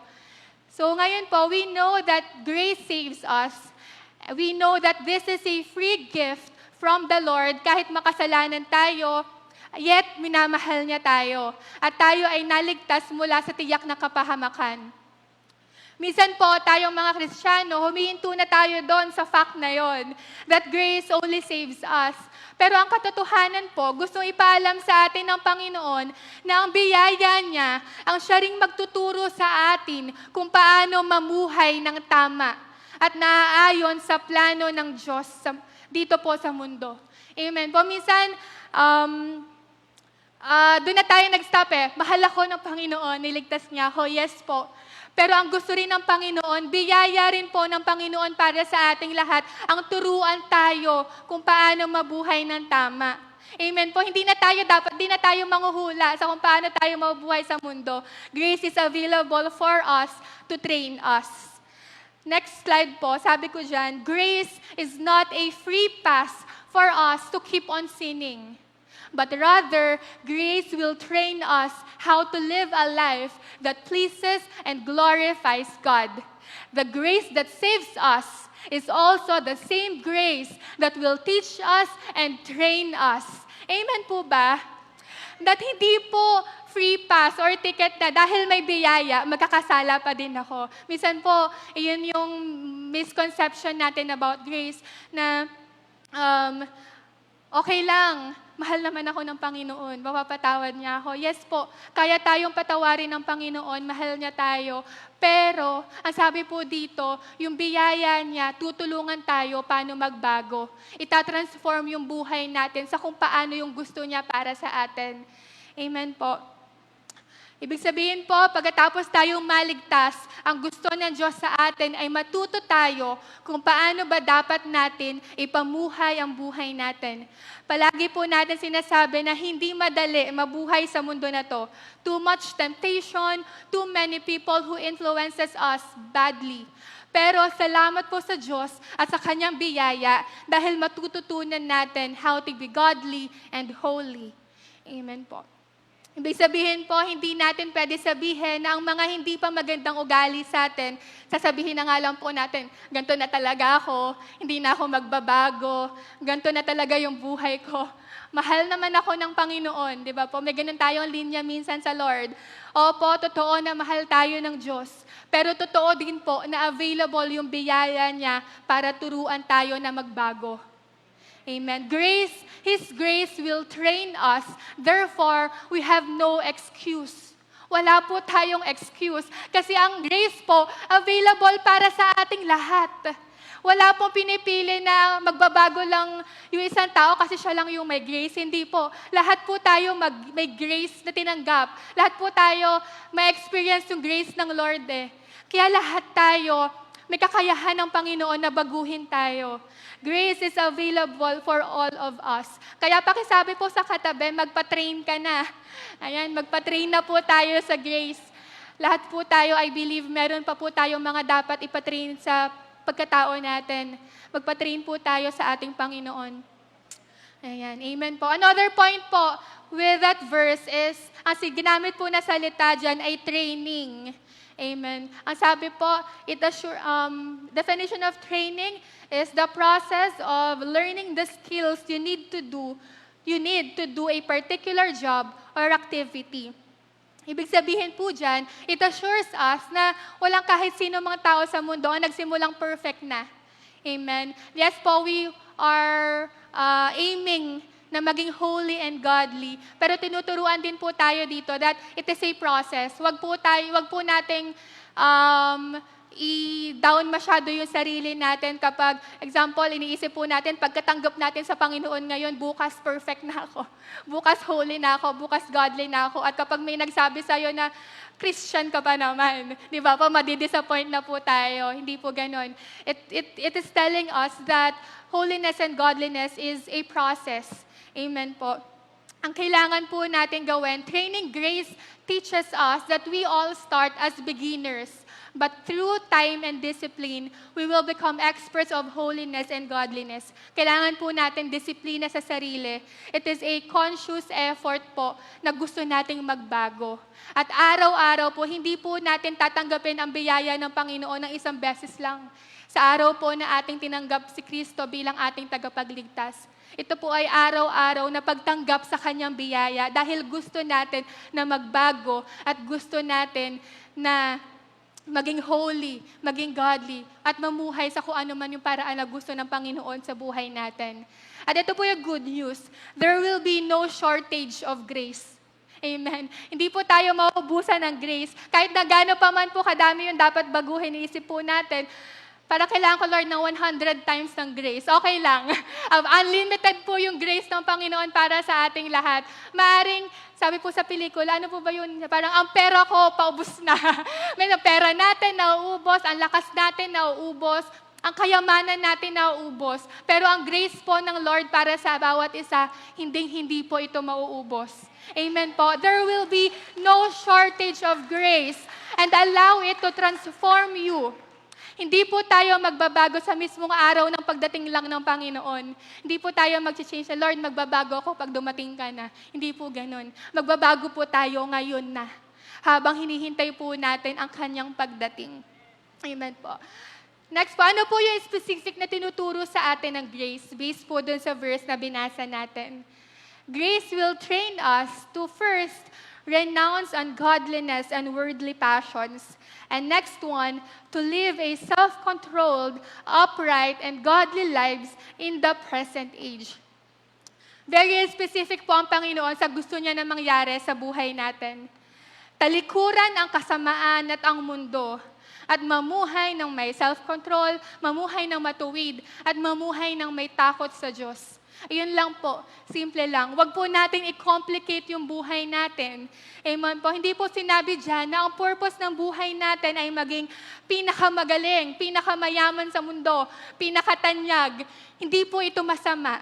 So ngayon po, we know that grace saves us. We know that this is a free gift from the Lord kahit makasalanan tayo, yet minamahal niya tayo. At tayo ay naligtas mula sa tiyak na kapahamakan. Minsan po, tayong mga Kristiyano, humihinto na tayo doon sa fact na yon, that grace only saves us. Pero ang katotohanan po, gusto ipaalam sa atin ng Panginoon na ang biyaya niya, ang siya ring magtuturo sa atin kung paano mamuhay ng tama at naaayon sa plano ng Diyos dito po sa mundo. Amen. Po, minsan, doon na tayo nag-stop Mahal ako ng Panginoon, niligtas niya ako. Yes po. Pero ang gusto rin ng Panginoon, biyaya rin po ng Panginoon para sa ating lahat, ang turuan tayo kung paano mabuhay ng tama. Amen po. Hindi na tayo manghuhula sa kung paano tayo mabuhay sa mundo. Grace is available for us to train us. Next slide po, sabi ko dyan, grace is not a free pass for us to keep on sinning. But rather, grace will train us how to live a life that pleases and glorifies God. The grace that saves us is also the same grace that will teach us and train us. Amen po ba? That hindi po free pass or ticket na dahil may biyaya, magkakasala pa din ako. Minsan po, iyon yung misconception natin about grace na okay lang, mahal naman ako ng Panginoon, mapapatawad niya ako. Yes po, kaya tayong patawarin ng Panginoon, mahal niya tayo. Pero, ang sabi po dito, yung biyaya niya, tutulungan tayo paano magbago. Itatransform yung buhay natin sa kung paano yung gusto niya para sa atin. Amen po. Ibig sabihin po, pagkatapos tayong maligtas, ang gusto ng Diyos sa atin ay matuto tayo kung paano ba dapat natin ipamuhay ang buhay natin. Palagi po natin sinasabi na hindi madali mabuhay sa mundo na to. Too much temptation, too many people who influences us badly. Pero salamat po sa Diyos at sa Kanyang biyaya dahil matututunan natin how to be godly and holy. Amen po. Ibig sabihin po, hindi natin pwede sabihin na ang mga hindi pa magandang ugali sa atin, sasabihin na nga lang po natin, ganito na talaga ako, hindi na ako magbabago, ganito na talaga yung buhay ko. Mahal naman ako ng Panginoon, di ba po? May ganun tayong linya minsan sa Lord. Opo, totoo na mahal tayo ng Diyos. Pero totoo din po na available yung biyaya niya para turuan tayo na magbago. Amen. His grace will train us. Therefore, we have no excuse. Wala po tayong excuse. Kasi ang grace po, available para sa ating lahat. Wala pong pinipili na magbabago lang yung isang tao kasi siya lang yung may grace. Hindi po. Lahat po tayo may grace na tinanggap. Lahat po tayo may experience yung grace ng Lord eh. Kaya lahat tayo, may kakayahan ng Panginoon na baguhin tayo. Grace is available for all of us. Kaya pakisabi po sa katabi, magpa-train ka na. Ayan, magpa-train na po tayo sa grace. Lahat po tayo, I believe, meron pa po tayong mga dapat ipatrain sa pagkatao natin. Magpa-train po tayo sa ating Panginoon. Ayan, amen po. Another point po with that verse is, ang ginamit po na salita dyan ay training. Amen. Ang sabi po, definition of training is the process of learning the skills you need to do a particular job or activity. Ibig sabihin po dyan, it assures us na walang kahit sino mga tao sa mundo ang nagsimulang perfect na. Amen. Yes po, we are aiming na maging holy and godly. Pero tinuturuan din po tayo dito that it is a process. Wag po nating i-down masyado yung sarili natin kapag, example, iniisip po natin, pagkatanggap natin sa Panginoon ngayon, bukas perfect na ako. Bukas holy na ako, bukas godly na ako. At kapag may nagsabi sa'yo na, Christian ka pa naman. Di ba po, madidisappoint na po tayo. Hindi po ganon. It is telling us that holiness and godliness is a process. Amen po. Ang kailangan po natin gawin, training grace teaches us that we all start as beginners. But through time and discipline, we will become experts of holiness and godliness. Kailangan po natin disiplina sa sarili. It is a conscious effort po na gusto nating magbago. At araw-araw po, hindi po natin tatanggapin ang biyaya ng Panginoon ng isang beses lang. Sa araw po na ating tinanggap si Kristo bilang ating tagapagligtas. Ito po ay araw-araw na pagtanggap sa Kanyang biyaya dahil gusto natin na magbago at gusto natin na maging holy, maging godly, at mamuhay sa kung ano man yung paraan na gusto ng Panginoon sa buhay natin. At ito po yung good news. There will be no shortage of grace. Amen. Hindi po tayo mauubusan ng grace. Kahit na gaano pa man po kadami yung dapat baguhin, iisip po natin, para kailangan ko, Lord, ng 100 times ng grace. Okay lang. Unlimited po yung grace ng Panginoon para sa ating lahat. Maaring, sabi po sa pelikula, ano po ba yun? Parang ang pera ko, paubos na. May pera natin, nauubos. Ang lakas natin, nauubos. Ang kayamanan natin, nauubos. Pero ang grace po ng Lord para sa bawat isa, hindi po ito mauubos. Amen po. There will be no shortage of grace. And allow it to transform you. Hindi po tayo magbabago sa mismong araw ng pagdating lang ng Panginoon. Hindi po tayo mag-change na, Lord, magbabago ako pag dumating ka na. Hindi po ganun. Magbabago po tayo ngayon na. Habang hinihintay po natin ang kanyang pagdating. Amen po. Next po, ano po yung specific na tinuturo sa atin ng grace? Based po dun sa verse na binasa natin. Grace will train us to first renounce ungodliness and worldly passions. And next one, to live a self-controlled, upright, and godly lives in the present age. Very specific po ang Panginoon sa gusto niya na mangyari sa buhay natin. Talikuran ang kasamaan at ang mundo, at mamuhay ng may self-control, mamuhay ng matuwid, at mamuhay ng may takot sa Diyos. Ayun lang po, simple lang. Huwag po natin i-complicate yung buhay natin. Amen po. Hindi po sinabi dyan na ang purpose ng buhay natin ay maging pinakamagaling, pinakamayaman sa mundo, pinakatanyag. Hindi po ito masama.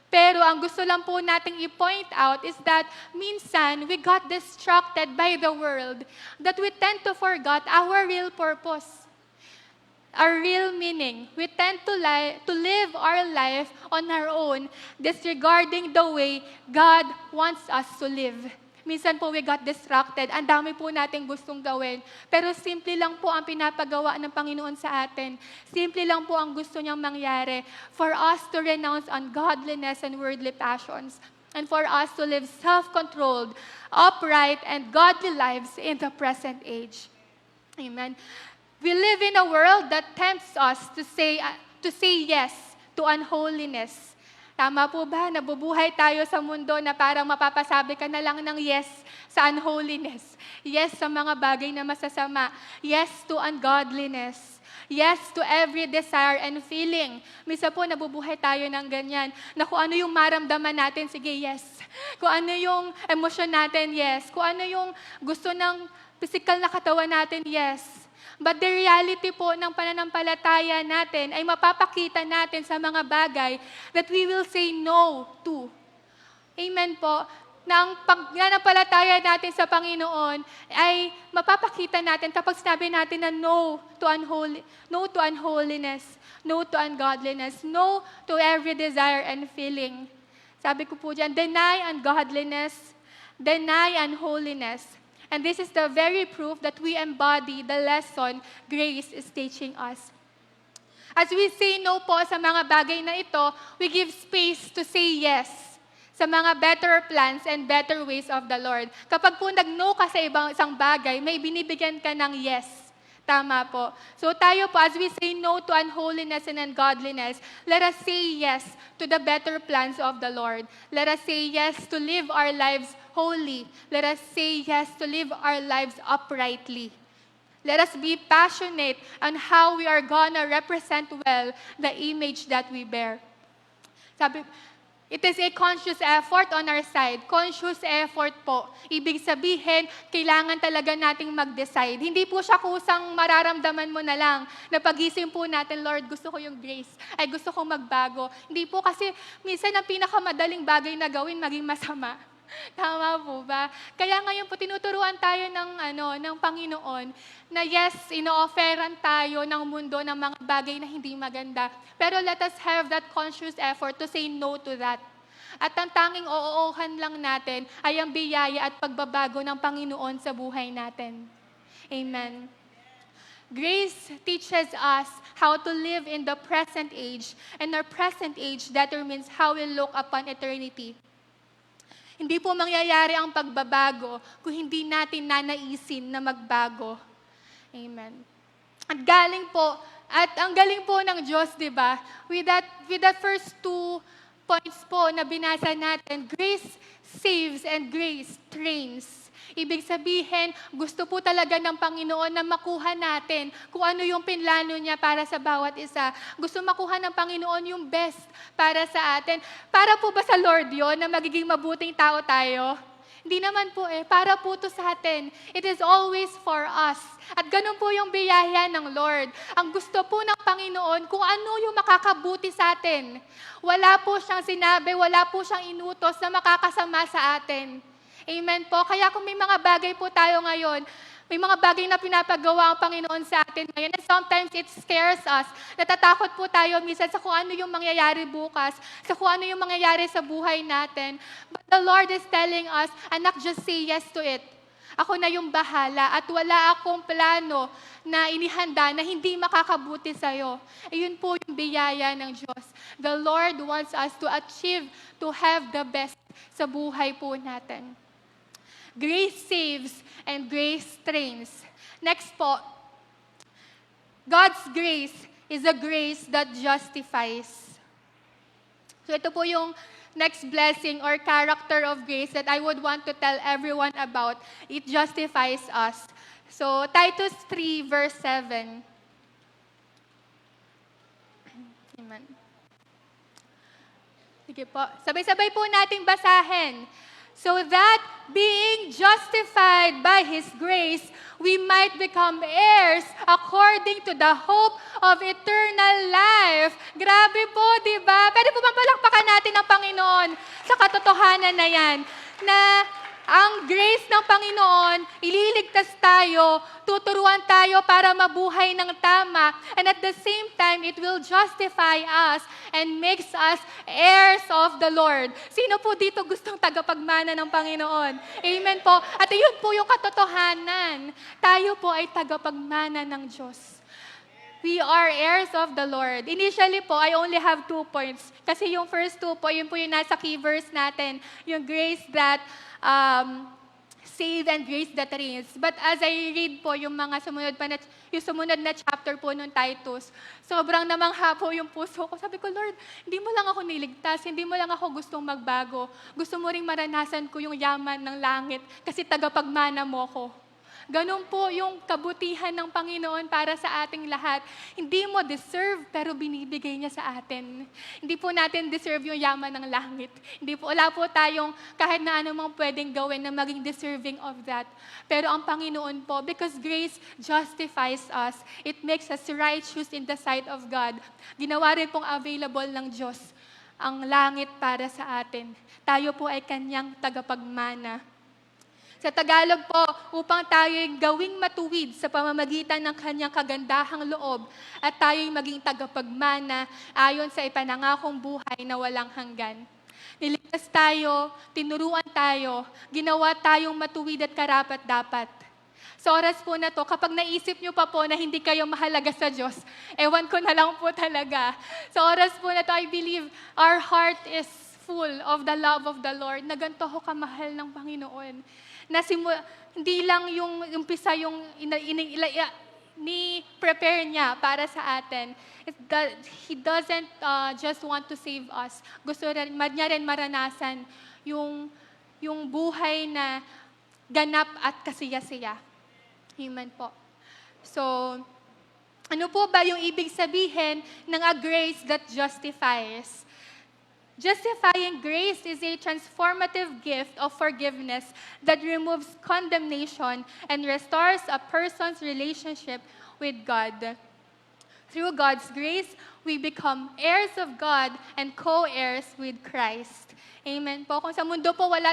Pero ang gusto lang po nating i-point out is that minsan we got distracted by the world, that we tend to forget our real purpose, our real meaning. We tend to live our life on our own, disregarding the way God wants us to live. Minsan po we got distracted. Ang dami po nating gustong gawin. Pero simple lang po ang pinapagawa ng Panginoon sa atin. Simple lang po ang gusto niyang mangyari for us to renounce ungodliness and worldly passions, and for us to live self-controlled, upright, and godly lives in the present age. Amen. We live in a world that tempts us to say yes to unholiness. Tama po ba? Nabubuhay tayo sa mundo na parang mapapasabi ka na lang ng yes sa unholiness. Yes sa mga bagay na masasama. Yes to ungodliness. Yes to every desire and feeling. Misa po, nabubuhay tayo ng ganyan. Na kung ano yung maramdaman natin, sige, yes. Kung ano yung emosyon natin, yes. Kung ano yung gusto ng physical na katawan natin, yes. But the reality po ng pananampalataya natin ay mapapakita natin sa mga bagay that we will say no to. Amen po. Na ang pananampalataya natin sa Panginoon ay mapapakita natin kapag sinabi natin na no to unholiness, no to ungodliness, no to every desire and feeling. Sabi ko po dyan, deny ungodliness, deny unholiness. And this is the very proof that we embody the lesson grace is teaching us. As we say no po sa mga bagay na ito, we give space to say yes sa mga better plans and better ways of the Lord. Kapag po nag-no ka sa isang bagay, may binibigyan ka ng yes. Tama po. So tayo po, as we say no to unholiness and ungodliness, let us say yes to the better plans of the Lord. Let us say yes to live our lives holy. Let us say yes to live our lives uprightly. Let us be passionate on how we are gonna represent well the image that we bear. It is a conscious effort on our side. Conscious effort po. Ibig sabihin, kailangan talaga nating mag-decide. Hindi po siya kusang mararamdaman mo na lang na pagising po natin, Lord, gusto ko yung grace. Ay, gusto kong magbago. Hindi po kasi minsan ang pinakamadaling bagay na gawin maging masama. Tama po ba? Kaya ngayon po tinuturuan tayo ng Panginoon na yes, ino-offeran tayo ng mundo ng mga bagay na hindi maganda. Pero let us have that conscious effort to say no to that. At ang tanging oo-ohan lang natin ay ang biyaya at pagbabago ng Panginoon sa buhay natin. Amen. Grace teaches us how to live in the present age, and our present age determines how we look upon eternity. Hindi po mangyayari ang pagbabago kung hindi natin nanaisin na magbago. Amen. At ang galing po ng Diyos, di ba? With that first 2 points po na binasa natin, grace saves and grace trains. Ibig sabihin, gusto po talaga ng Panginoon na makuha natin kung ano yung pinlano niya para sa bawat isa. Gusto makuha ng Panginoon yung best para sa atin. Para po ba sa Lord yon na magiging mabuting tao tayo? Hindi naman po para po to sa atin. It is always for us. At ganun po yung biyaya ng Lord. Ang gusto po ng Panginoon kung ano yung makakabuti sa atin. Wala po siyang sinabi, wala po siyang inutos na makakasama sa atin. Amen po. Kaya kung may mga bagay po tayo ngayon, may mga bagay na pinapagawa ang Panginoon sa atin ngayon, and sometimes it scares us. Natatakot po tayo minsan sa kung ano yung mangyayari bukas, sa kung ano yung mangyayari sa buhay natin. But the Lord is telling us, anak, just say yes to it. Ako na yung bahala at wala akong plano na inihanda na hindi makakabuti sa'yo. Ayun po yung biyaya ng Diyos. The Lord wants us to achieve, to have the best sa buhay po natin. Grace saves and grace trains. Next po, God's grace is a grace that justifies. So ito po yung next blessing or character of grace that I would want to tell everyone about. It justifies us. So, Titus 3, verse 7. Amen. Sige po. Sabay-sabay po nating basahin. So that being justified by His grace, we might become heirs according to the hope of eternal life. Grabe po, di ba? Pwede po bang palakpakan natin ang Panginoon sa katotohanan na yan? Na ang grace ng Panginoon, ililigtas tayo, tuturuan tayo para mabuhay ng tama, and at the same time, it will justify us and makes us heirs of the Lord. Sino po dito gustong tagapagmana ng Panginoon? Amen po. At yun po yung katotohanan. Tayo po ay tagapagmana ng Diyos. We are heirs of the Lord. Initially po, I only have 2 points. Kasi yung first 2 po, yun po yung nasa key verse natin. Yung grace that save and grace that reigns. But as I read po yung mga sumunod na chapter po nung Titus, sobrang namangha po yung puso ko. Sabi ko, Lord, hindi mo lang ako niligtas, hindi mo lang ako gustong magbago. Gusto mo ring maranasan ko yung yaman ng langit kasi tagapagmana mo ko. Ganun po yung kabutihan ng Panginoon para sa ating lahat. Hindi mo deserve, pero binibigay niya sa atin. Hindi po natin deserve yung yaman ng langit. Wala po tayong kahit na anumang pwedeng gawin na maging deserving of that. Pero ang Panginoon po, because grace justifies us, it makes us righteous in the sight of God. Ginawa rin pong available ng Diyos ang langit para sa atin. Tayo po ay kanyang tagapagmana. Sa Tagalog po, upang tayo'y gawing matuwid sa pamamagitan ng kanyang kagandahang loob at tayo'y maging tagapagmana ayon sa ipanangakong buhay na walang hanggan. Niligtas tayo, tinuruan tayo, ginawa tayong matuwid at karapat-dapat. Sa oras po na to, kapag naisip nyo pa po na hindi kayo mahalaga sa Diyos, ewan ko na lang po talaga. Sa oras po na to, I believe our heart is full of the love of the Lord, na ganito ho kamahal ng Panginoon. Hindi lang yung umpisa yung ni-prepare niya para sa atin. He doesn't just want to save us. Gusto niya rin maranasan yung buhay na ganap at kasiya-siya. Amen po. So, ano po ba yung ibig sabihin ng a grace that justifies? Justifying grace is a transformative gift of forgiveness that removes condemnation and restores a person's relationship with God. Through God's grace, we become heirs of God and co-heirs with Christ. Amen po. Kung sa mundo po wala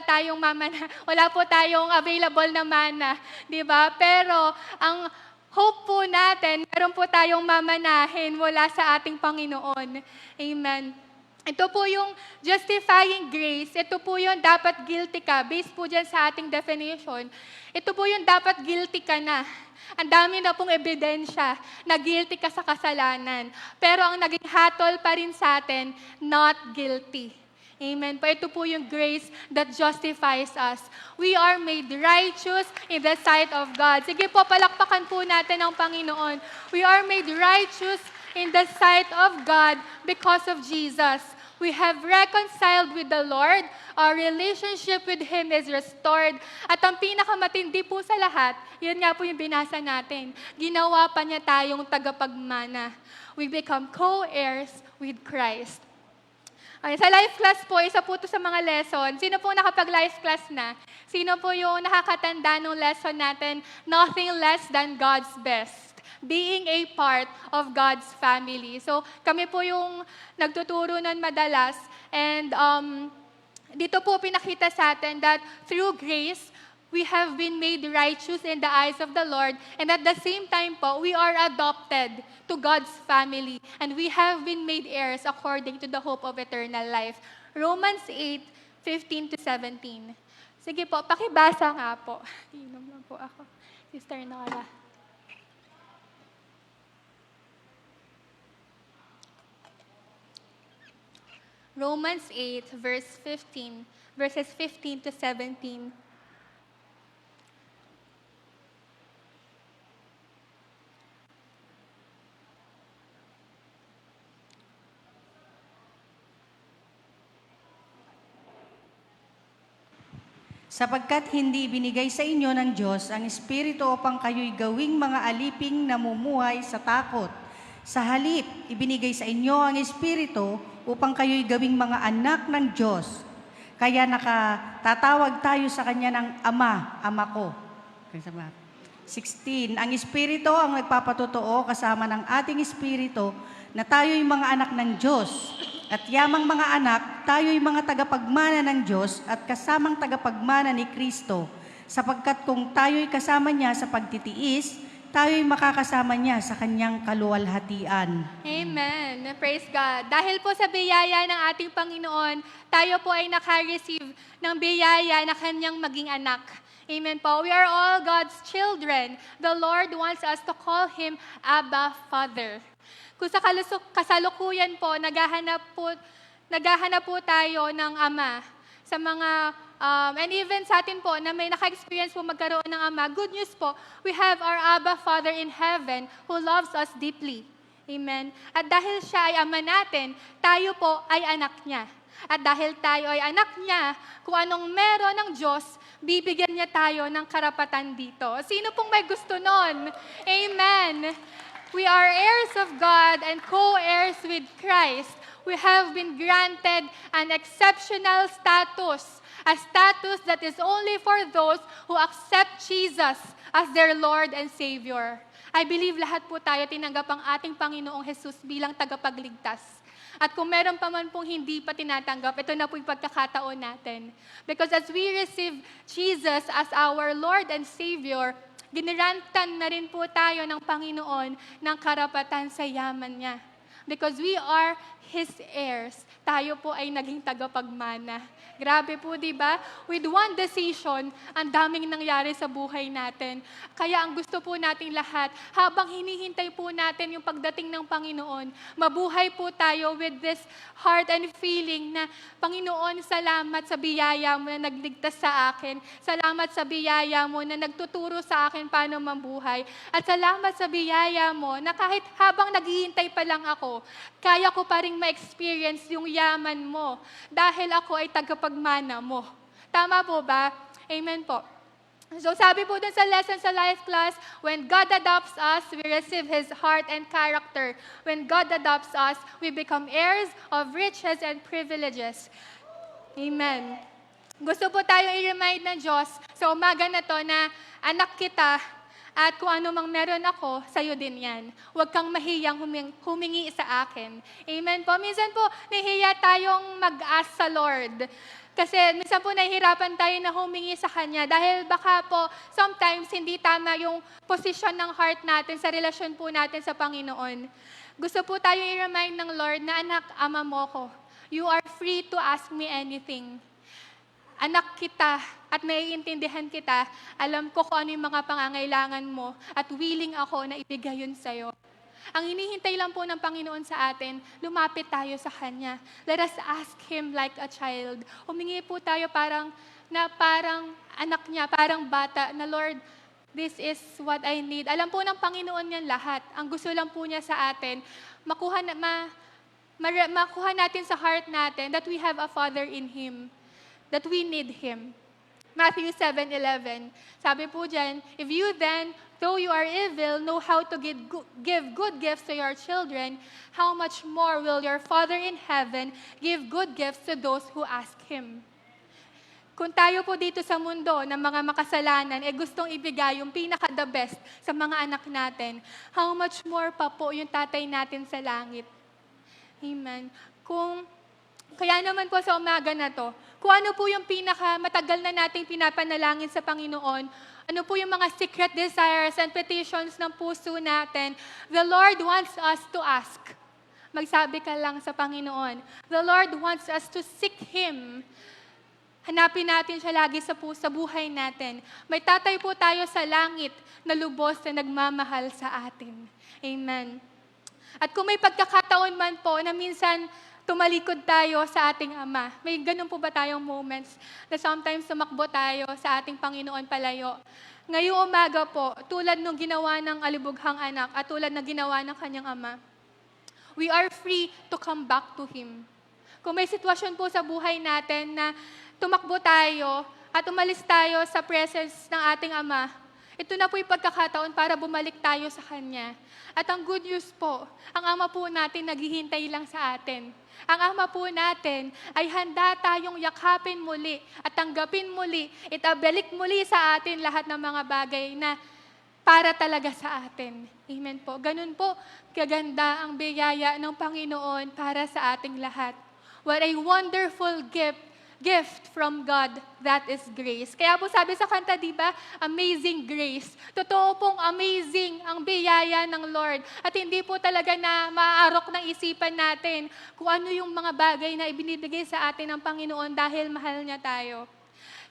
po tayong available na mana, di ba? Pero ang hope po natin, meron po tayong mamanahin mula sa ating Panginoon. Amen. Ito po yung justifying grace. Ito po yung dapat guilty ka. Based po dyan sa ating definition. Ito po yung dapat guilty ka na. Ang dami na pong ebidensya na guilty ka sa kasalanan. Pero ang naging hatol pa rin sa atin, not guilty. Amen po. Ito po yung grace that justifies us. We are made righteous in the sight of God. Sige po, palakpakan po natin ang Panginoon. We are made righteous in the sight of God because of Jesus. We have reconciled with the Lord. Our relationship with Him is restored. At ang pinakamatindi po sa lahat, yun nga po yung binasa natin. Ginawa pa niya tayong tagapagmana. We become co-heirs with Christ. Okay, sa life class po, isa po ito sa mga lesson. Sino po nakapag-life class na? Sino po yung nakakatanda ng lesson natin? Nothing less than God's best. Being a part of God's family. So, kami po yung nagtuturo nun madalas. And dito po pinakita sa atin that through grace, we have been made righteous in the eyes of the Lord. And at the same time po, we are adopted to God's family. And we have been made heirs according to the hope of eternal life. Romans 8:15-17. Sige po, pakibasa nga po. Inom lang po ako. Sister Nora. Romans 8, verses 15-17. Sapagkat hindi binigay sa inyo ng Diyos ang Espiritu upang kayo'y gawing mga aliping namumuhay sa takot. Sa halip, ibinigay sa inyo ang Espiritu upang kayo'y gawing mga anak ng Diyos. Kaya nakatatawag tayo sa Kanya ng Ama, Ama ko. 16. Ang Espiritu ang nagpapatotoo kasama ng ating Espiritu na tayo'y mga anak ng Diyos. At yamang mga anak, tayo'y mga tagapagmana ng Diyos at kasamang tagapagmana ni Kristo. Sapagkat kung tayo'y kasama niya sa pagtitiis, tayo'y makakasama niya sa kanyang kaluwalhatian. Amen. Praise God. Dahil po sa biyaya ng ating Panginoon, tayo po ay naka-receive ng biyaya na kanyang maging anak. Amen po. We are all God's children. The Lord wants us to call Him Abba, Father. Kung sa kasalukuyan po, naghahanap po tayo ng Ama. Sa mga, and even sa atin po, na may naka-experience po magkaroon ng Ama, good news po, we have our Abba Father in heaven who loves us deeply. Amen. At dahil siya ay Ama natin, tayo po ay anak niya. At dahil tayo ay anak niya, kung anong meron ng Diyos, bibigyan niya tayo ng karapatan dito. Sino pong may gusto nun? Amen. We are heirs of God and co-heirs with Christ. We have been granted an exceptional status, a status that is only for those who accept Jesus as their Lord and Savior. I believe lahat po tayo tinanggap ang ating Panginoong Jesus bilang tagapagligtas. At kung meron pa man pong hindi pa tinatanggap, ito na po yung pagkakataon natin. Because as we receive Jesus as our Lord and Savior, ginirantan na rin po tayo ng Panginoon ng karapatan sa yaman niya. Because we are His heirs. Tayo po ay naging tagapagmana. Grabe po, di ba? With one decision, ang daming nangyari sa buhay natin. Kaya ang gusto po nating lahat, habang hinihintay po natin yung pagdating ng Panginoon, mabuhay po tayo with this heart and feeling na, Panginoon, salamat sa biyaya mo na nagligtas sa akin. Salamat sa biyaya mo na nagtuturo sa akin paano mabuhay. At salamat sa biyaya mo na kahit habang naghihintay pa lang ako, kaya ko pa rin ma-experience yung yaman mo dahil ako ay tagapagmana mo. Tama po ba? Amen po. So sabi po dun sa lesson sa life class, when God adopts us, we receive His heart and character. When God adopts us, we become heirs of riches and privileges. Amen. Gusto po tayong i-remind ng Diyos sa umaga na to na anak kita, at kung ano mang meron ako, sa'yo din yan. Huwag kang mahiyang humingi sa akin. Amen po. Minsan po, nahihiya tayong mag-ask sa Lord. Kasi minsan po nahihirapan tayo na humingi sa Kanya dahil baka po sometimes hindi tama yung posisyon ng heart natin sa relasyon po natin sa Panginoon. Gusto po tayo i-remind ng Lord na anak, ama mo ko. You are free to ask me anything. Anak kita at naiintindihan kita, alam ko kung ano yung mga pangangailangan mo at willing ako na ibigay yun sa'yo. Ang hinihintay lang po ng Panginoon sa atin, lumapit tayo sa Kanya. Let us ask Him like a child. Humingi po tayo parang anak niya, parang bata, na Lord, this is what I need. Alam po ng Panginoon yan lahat. Ang gusto lang po niya sa atin, makuha natin sa heart natin that we have a Father in Him, that we need Him. Matthew 7:11. Sabi po dyan, if you then, though you are evil, know how to give good gifts to your children, how much more will your Father in heaven give good gifts to those who ask Him? Kung tayo po dito sa mundo ng mga makasalanan, gustong ibigay yung pinaka-the best sa mga anak natin, how much more pa po yung tatay natin sa langit? Amen. Kaya naman po sa umaga na to, kung ano po yung matagal na nating pinapanalangin sa Panginoon, ano po yung mga secret desires and petitions ng puso natin, the Lord wants us to ask. Magsabi ka lang sa Panginoon. The Lord wants us to seek Him. Hanapin natin siya lagi sa buhay natin. May tatay po tayo sa langit na lubos na nagmamahal sa atin. Amen. At kung may pagkakataon man po na minsan tumalikod tayo sa ating Ama. May ganun po ba tayong moments na sometimes tumakbo tayo sa ating Panginoon palayo? Ngayong umaga po, tulad nung ginawa ng alibughang anak at tulad ng ginawa ng kanyang ama, we are free to come back to Him. Kung may sitwasyon po sa buhay natin na tumakbo tayo at umalis tayo sa presence ng ating Ama, ito na po yung pagkakataon para bumalik tayo sa Kanya. At ang good news po, ang Ama po natin naghihintay lang sa atin. Ang Ama po natin ay handa tayong yakapin muli at tanggapin muli, itabalik muli sa atin lahat ng mga bagay na para talaga sa atin. Amen po. Ganun po, kaganda ang biyaya ng Panginoon para sa ating lahat. What a wonderful gift from God, that is grace. Kaya po sabi sa kanta, di ba? Amazing grace. Totoo pong amazing ang biyaya ng Lord. At hindi po talaga na maaarok ng isipan natin kung ano yung mga bagay na ibinibigay sa atin ng Panginoon dahil mahal niya tayo.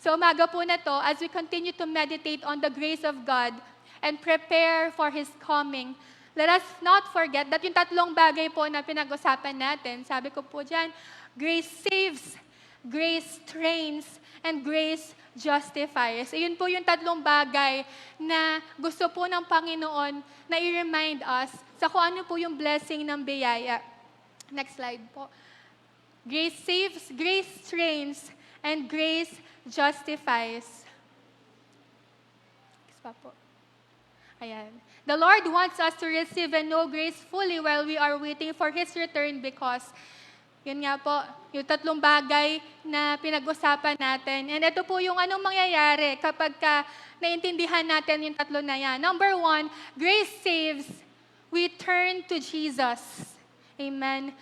So umaga po na to, as we continue to meditate on the grace of God and prepare for His coming, let us not forget that yung tatlong bagay po na pinag-usapan natin, sabi ko po dyan, grace saves, grace trains, and grace justifies. Ayun po yung tatlong bagay na gusto po ng Panginoon na i-remind us sa kung ano po yung blessing ng biyaya. Next slide po. Grace saves, grace trains, and grace justifies. Next pa po. Ayan. The Lord wants us to receive and know grace fully while we are waiting for His return because yun nga po, yung tatlong bagay na pinag-usapan natin. And ito po yung anong mangyayari kapag naintindihan natin yung tatlo na yan. Number 1, grace saves, we turn to Jesus. Amen.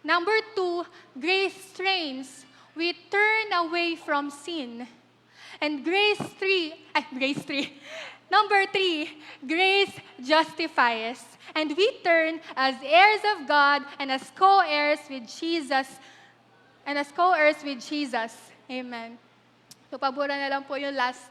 Number 2, grace trains, we turn away from sin. And Number 3, grace justifies. And we turn as heirs of God and as co-heirs with Jesus. Amen. So, pabura na lang po yung last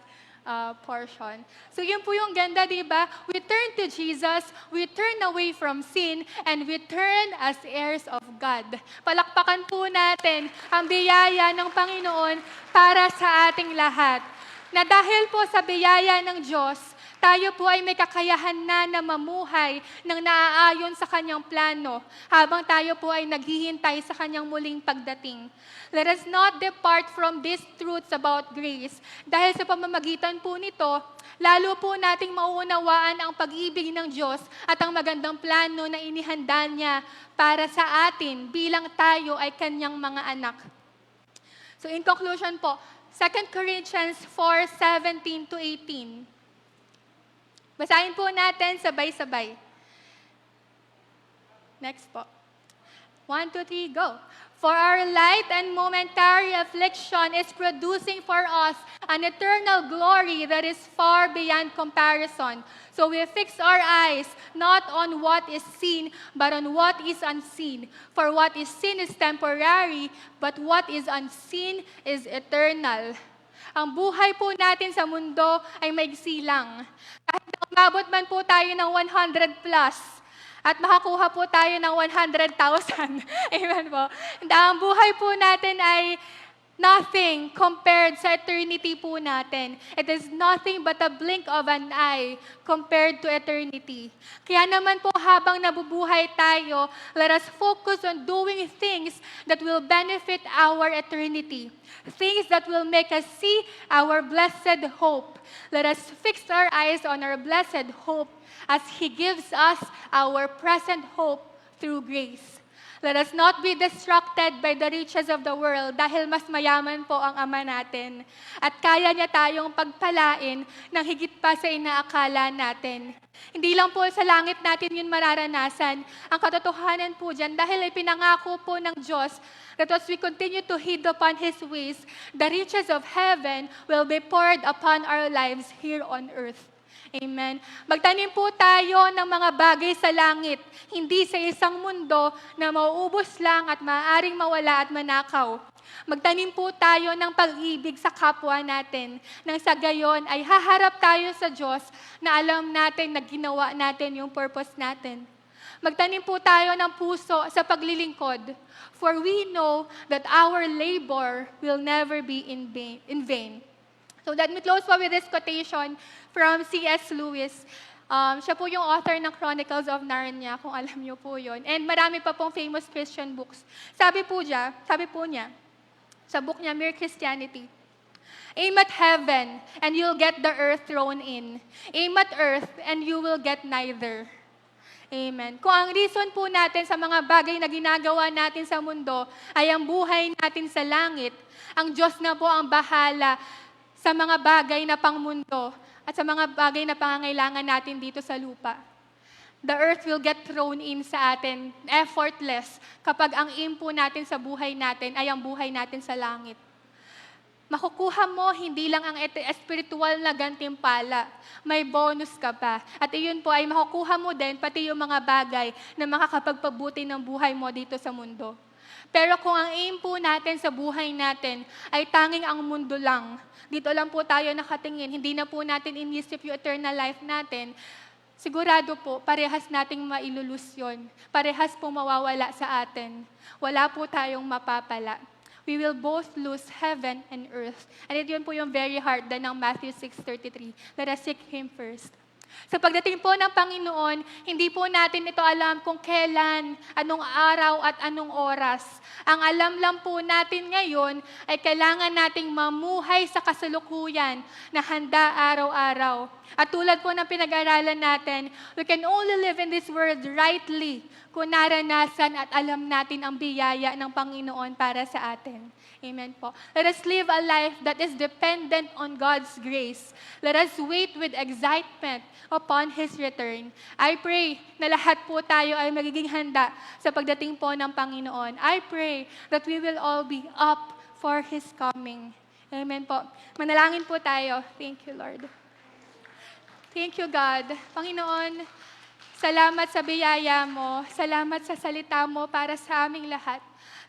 portion. So, yun po yung ganda, di ba? We turn to Jesus, we turn away from sin, and we turn as heirs of God. Palakpakan po natin ang biyaya ng Panginoon para sa ating lahat. Na dahil po sa biyaya ng Diyos, tayo po ay may kakayahan na mamuhay ng naaayon sa Kanyang plano habang tayo po ay naghihintay sa Kanyang muling pagdating. Let us not depart from these truths about grace. Dahil sa pamamagitan po nito, lalo po nating mauunawaan ang pag-ibig ng Diyos at ang magandang plano na inihanda niya para sa atin bilang tayo ay Kanyang mga anak. So in conclusion po, 2 Corinthians 4:17 to 18. Basahin po natin sabay-sabay. Next po. 1, 2, 3, go. For our light and momentary affliction is producing for us an eternal glory that is far beyond comparison. So we fix our eyes not on what is seen, but on what is unseen. For what is seen is temporary, but what is unseen is eternal. Ang buhay po natin sa mundo ay maigsi lang. Kahit umabot man po tayo ng 100 plus, at makakuha po tayo ng 100,000. Amen po. Ang buhay po natin ay nothing compared sa eternity po natin. It is nothing but a blink of an eye compared to eternity. Kaya naman po habang nabubuhay tayo, let us focus on doing things that will benefit our eternity. Things that will make us see our blessed hope. Let us fix our eyes on our blessed hope as He gives us our present hope through grace. Let us not be distracted by the riches of the world dahil mas mayaman po ang Ama natin. At kaya niya tayong pagpalain ng higit pa sa inaakala natin. Hindi lang po sa langit natin yun mararanasan. Ang katotohanan po dyan dahil ipinangako po ng Diyos that as we continue to heed upon His ways, the riches of heaven will be poured upon our lives here on earth. Amen. Magtanim po tayo ng mga bagay sa langit, hindi sa isang mundo na mauubos lang at maaaring mawala at manakaw. Magtanim po tayo ng pag-ibig sa kapwa natin, nang sa gayon ay haharap tayo sa Diyos na alam natin na ginawa natin yung purpose natin. Magtanim po tayo ng puso sa paglilingkod, for we know that our labor will never be in vain. So let me close po with this quotation from C.S. Lewis. Siya po yung author ng Chronicles of Narnia, kung alam niyo po yun. And marami pa pong famous Christian books. Sabi po niya, sa book niya, Mere Christianity, Aim at heaven, and you'll get the earth thrown in. Aim at earth, and you will get neither. Amen. Kung ang reason po natin sa mga bagay na ginagawa natin sa mundo ay ang buhay natin sa langit, ang Diyos na po ang bahala sa mga bagay na pangmundo at sa mga bagay na pangangailangan natin dito sa lupa. The earth will get thrown in sa atin, effortless, kapag ang aim po natin sa buhay natin ay ang buhay natin sa langit. Makukuha mo hindi lang ang espiritual na gantimpala, may bonus ka pa. At iyon po ay makukuha mo din pati yung mga bagay na makakapagpabuti ng buhay mo dito sa mundo. Pero kung ang aim po natin sa buhay natin ay tanging ang mundo lang, dito lang po tayo nakatingin, hindi na po natin inisip yung eternal life natin, sigurado po, parehas nating mailulus yun. Parehas po mawawala sa atin. Wala po tayong mapapala. We will both lose heaven and earth. And yun po yung very heart din ng Matthew 6:33. Let us seek Him first. Sa pagdating po ng Panginoon, hindi po natin ito alam kung kailan, anong araw at anong oras. Ang alam lang po natin ngayon ay kailangan nating mamuhay sa kasalukuyan na handa araw-araw. At tulad po ng pinag-aralan natin, we can only live in this world rightly kung naranasan at alam natin ang biyaya ng Panginoon para sa atin. Amen po. Let us live a life that is dependent on God's grace. Let us wait with excitement upon His return. I pray na lahat po tayo ay magiging handa sa pagdating po ng Panginoon. I pray that we will all be up for His coming. Amen po. Manalangin po tayo. Thank you, Lord. Thank you, God. Panginoon, salamat sa biyaya mo. Salamat sa salita mo para sa aming lahat.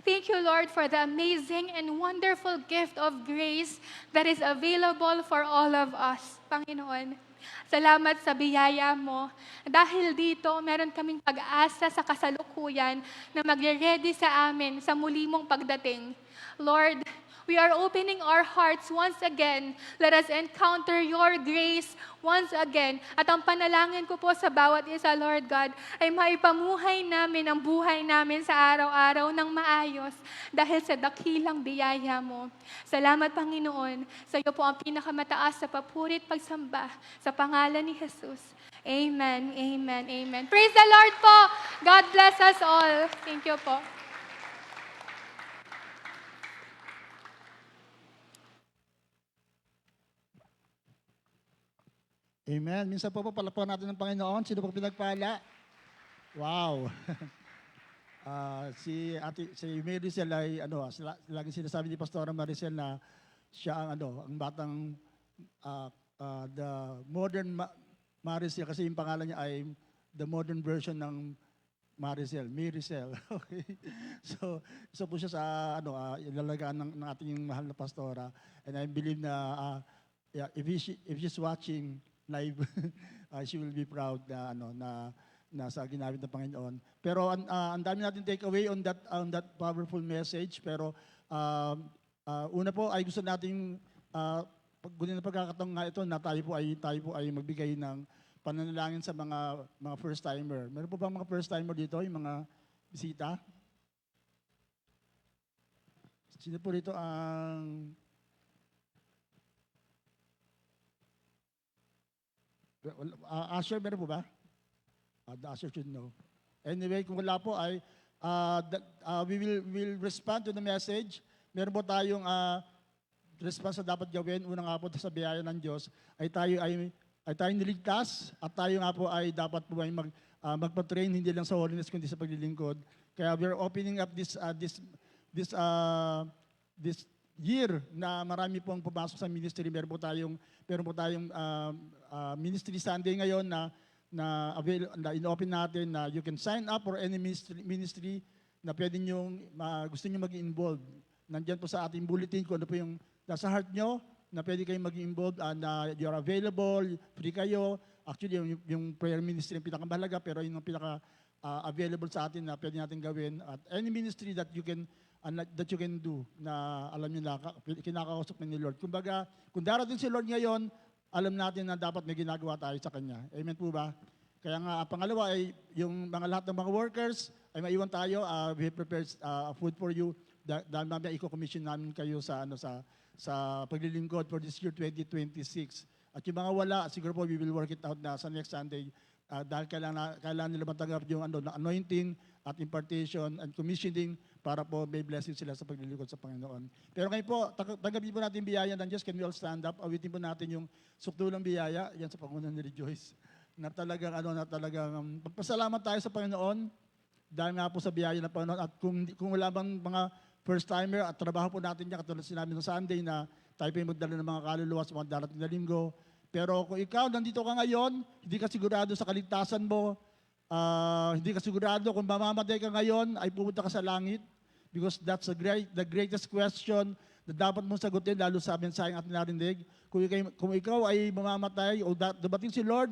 Thank you, Lord, for the amazing and wonderful gift of grace that is available for all of us. Panginoon, salamat sa biyaya mo. Dahil dito, meron kaming pag-asa sa kasalukuyan na magre-ready sa amin sa muli mong pagdating. Lord, we are opening our hearts once again. Let us encounter your grace once again. At ang panalangin ko po sa bawat isa, Lord God, ay maipamuhay namin ang buhay namin sa araw-araw ng maayos dahil sa dakilang biyaya mo. Salamat, Panginoon. Sa iyo po ang pinakamataas sa papurit pagsamba sa pangalan ni Jesus. Amen, amen, amen. Praise the Lord po. God bless us all. Thank you po. Amen. Minsan po palapuan natin ng Panginoon. Sino po pinagpala? Wow. Si Maricel ay lagi sinasabi ni Pastora Maricel na siya ang ang batang the modern Maricel kasi yung pangalan niya ay the modern version ng Maricel. Okay. So, isa po siya sa ilalagaan ng ating mahal na pastora. And I believe na if she's watching live, she will be proud na sa ginamit ng Panginoon. Pero ang dami natin take away on that powerful message. Pero una po ay gusto nating paggunin na pagkakataon nga ito na tayo po ay magbigay ng pananalangin sa mga first timer. Meron po ba mga first timer dito, yung mga bisita? Sino po dito ang Asher, meron po ba? The Asher should know. Anyway, kung wala po ay we will respond to the message. Meron po tayong response na dapat gawin. Una nga po sa biyaya ng Diyos ay tayo niligtas at tayo nga po ay dapat po ay magpa-train hindi lang sa holiness kundi sa paglilingkod. Kaya we're opening up this year na marami pong pumasok sa ministry. Meron po tayong ministry Sunday ngayon na in-open natin na you can sign up for any ministry na pwede gusto nyo maging involved. Nandiyan po sa ating bulletin kung ano po yung nasa heart nyo na pwede kayong maging involved na you're available, free kayo. Actually, yung prayer ministry yung pinakamahalaga pero yung pinaka-available sa atin na pwede natin gawin. At any ministry that you can do na alam nyo na kinakausap ni Lord. Kumbaga, kung darating si Lord ngayon, alam natin na dapat may ginagawa tayo sa Kanya. Amen po ba? Kaya nga, pangalawa ay yung lahat ng mga workers ay maiwan tayo. We have prepared food for you. Dahil mamaya i-commission namin kayo sa sa paglilingkod for this year 2026. At yung mga wala, siguro po we will work it out na sa next Sunday dahil kailangan nila matanggap yung na anointing at impartation and commissioning para po may blessing sila sa paglilingkod sa Panginoon. Pero ngayon po, tanggapin po natin biyaya ng Diyos. Can we all stand up? Awitin po natin yung sukdulang biyaya. Yan sa pangunan ni Rejoice. Na talagang, pagpasalamat tayo sa Panginoon dahil nga po sa biyaya ng Panginoon. At kung wala bang mga first-timer at trabaho po natin yan, katulad sinabi ng Sunday na tayo po yung magdala ng mga kaluluwa sa mga darating na linggo. Pero kung ikaw, nandito ka ngayon, hindi ka sigurado sa kaligtasan mo, hindi ka sigurado kung mamamatay ka ngayon, ay pumunta ka sa langit. Because that's the greatest question na dapat mong sagutin, lalo sa mensaheng at narinig. Kung ikaw ay mamamatay o dumating si Lord,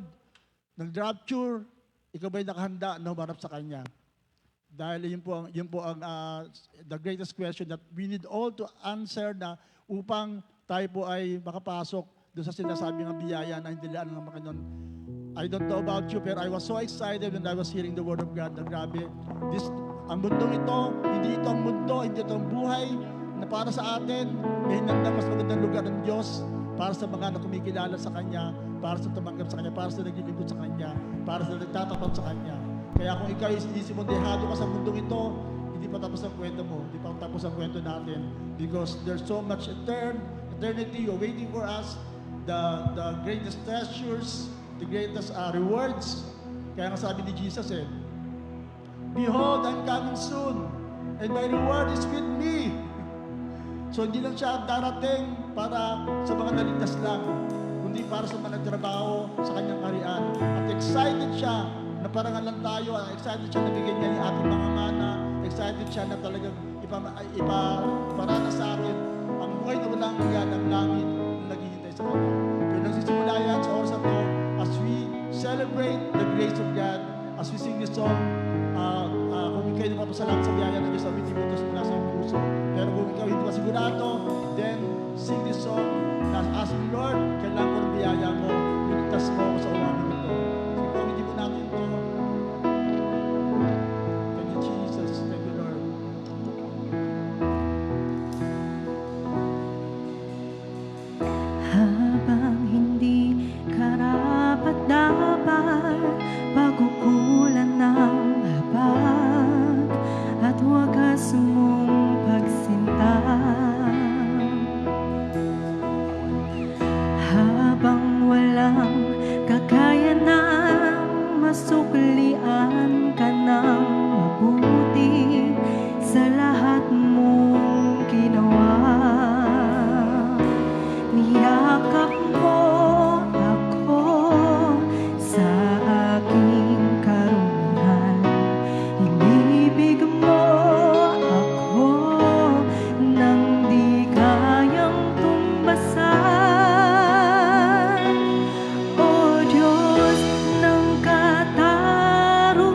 nag-rapture, ikaw ba'y nakahanda na humarap sa Kanya? Dahil yun po ang the greatest question that we need all to answer na upang tayo po ay makapasok doon sa sinasabi ng biyaya na hindi laan ng Panginoon. I don't know about you, pero I was so excited when I was hearing the Word of God na grabe. Ang mundong ito, hindi ito ang mundo, hindi ito ang buhay na para sa atin. May hinandang mas magandang lugar ng Diyos para sa mga na kumikilala sa Kanya, para sa tumanggap sa Kanya, para sa naglilingkod sa Kanya, para sa nagtatapat sa Kanya. Kaya kung ikaw isip mo, dehado ka sa mundong ito, hindi pa tapos ang kwento mo, hindi pa tapos ang kwento natin. Because there's so much eternity waiting for us, the greatest treasures, the greatest rewards. Kaya nga sabi ni Jesus Behold, I'm coming soon, and my reward is with me. So hindi lang siya darating para sa mga naligtas lang, kundi para sa mga nagtrabaho sa kanyang kaharian. At excited siya na parangan lang tayo, excited siya na bigyan niya yung ating mga mana, excited siya na talagang iparana sa atin ang buhay na walang hanggan ng langit na naghihintay sa kanya. Pero nagsisimula yan sa oras na to as we celebrate the grace of God, as we sing this song. Kung ikaw napapasalamat sa biyaya ng Diyos, awitin mo ito mula sa iyong puso. Pero kung ikaw hindi pa sigurado, then sing this song na asking Lord, kailangan ko ng biyaya mo, iligtas mo ako sa umamin ito. So awitin mo natin ito. Thank you, Jesus. Thank you, Lord. Habang hindi karapat-dapat, pagkukulan ng habag at wagas mong pagsinta. Habang walang kakayanang masuklian ka ng mabuti sa lahat mong ginawa. Niyakap mo ako sa aking karumihan. Inibig mo ako nang di kayang tumbasan. O Diyos ng katarungan,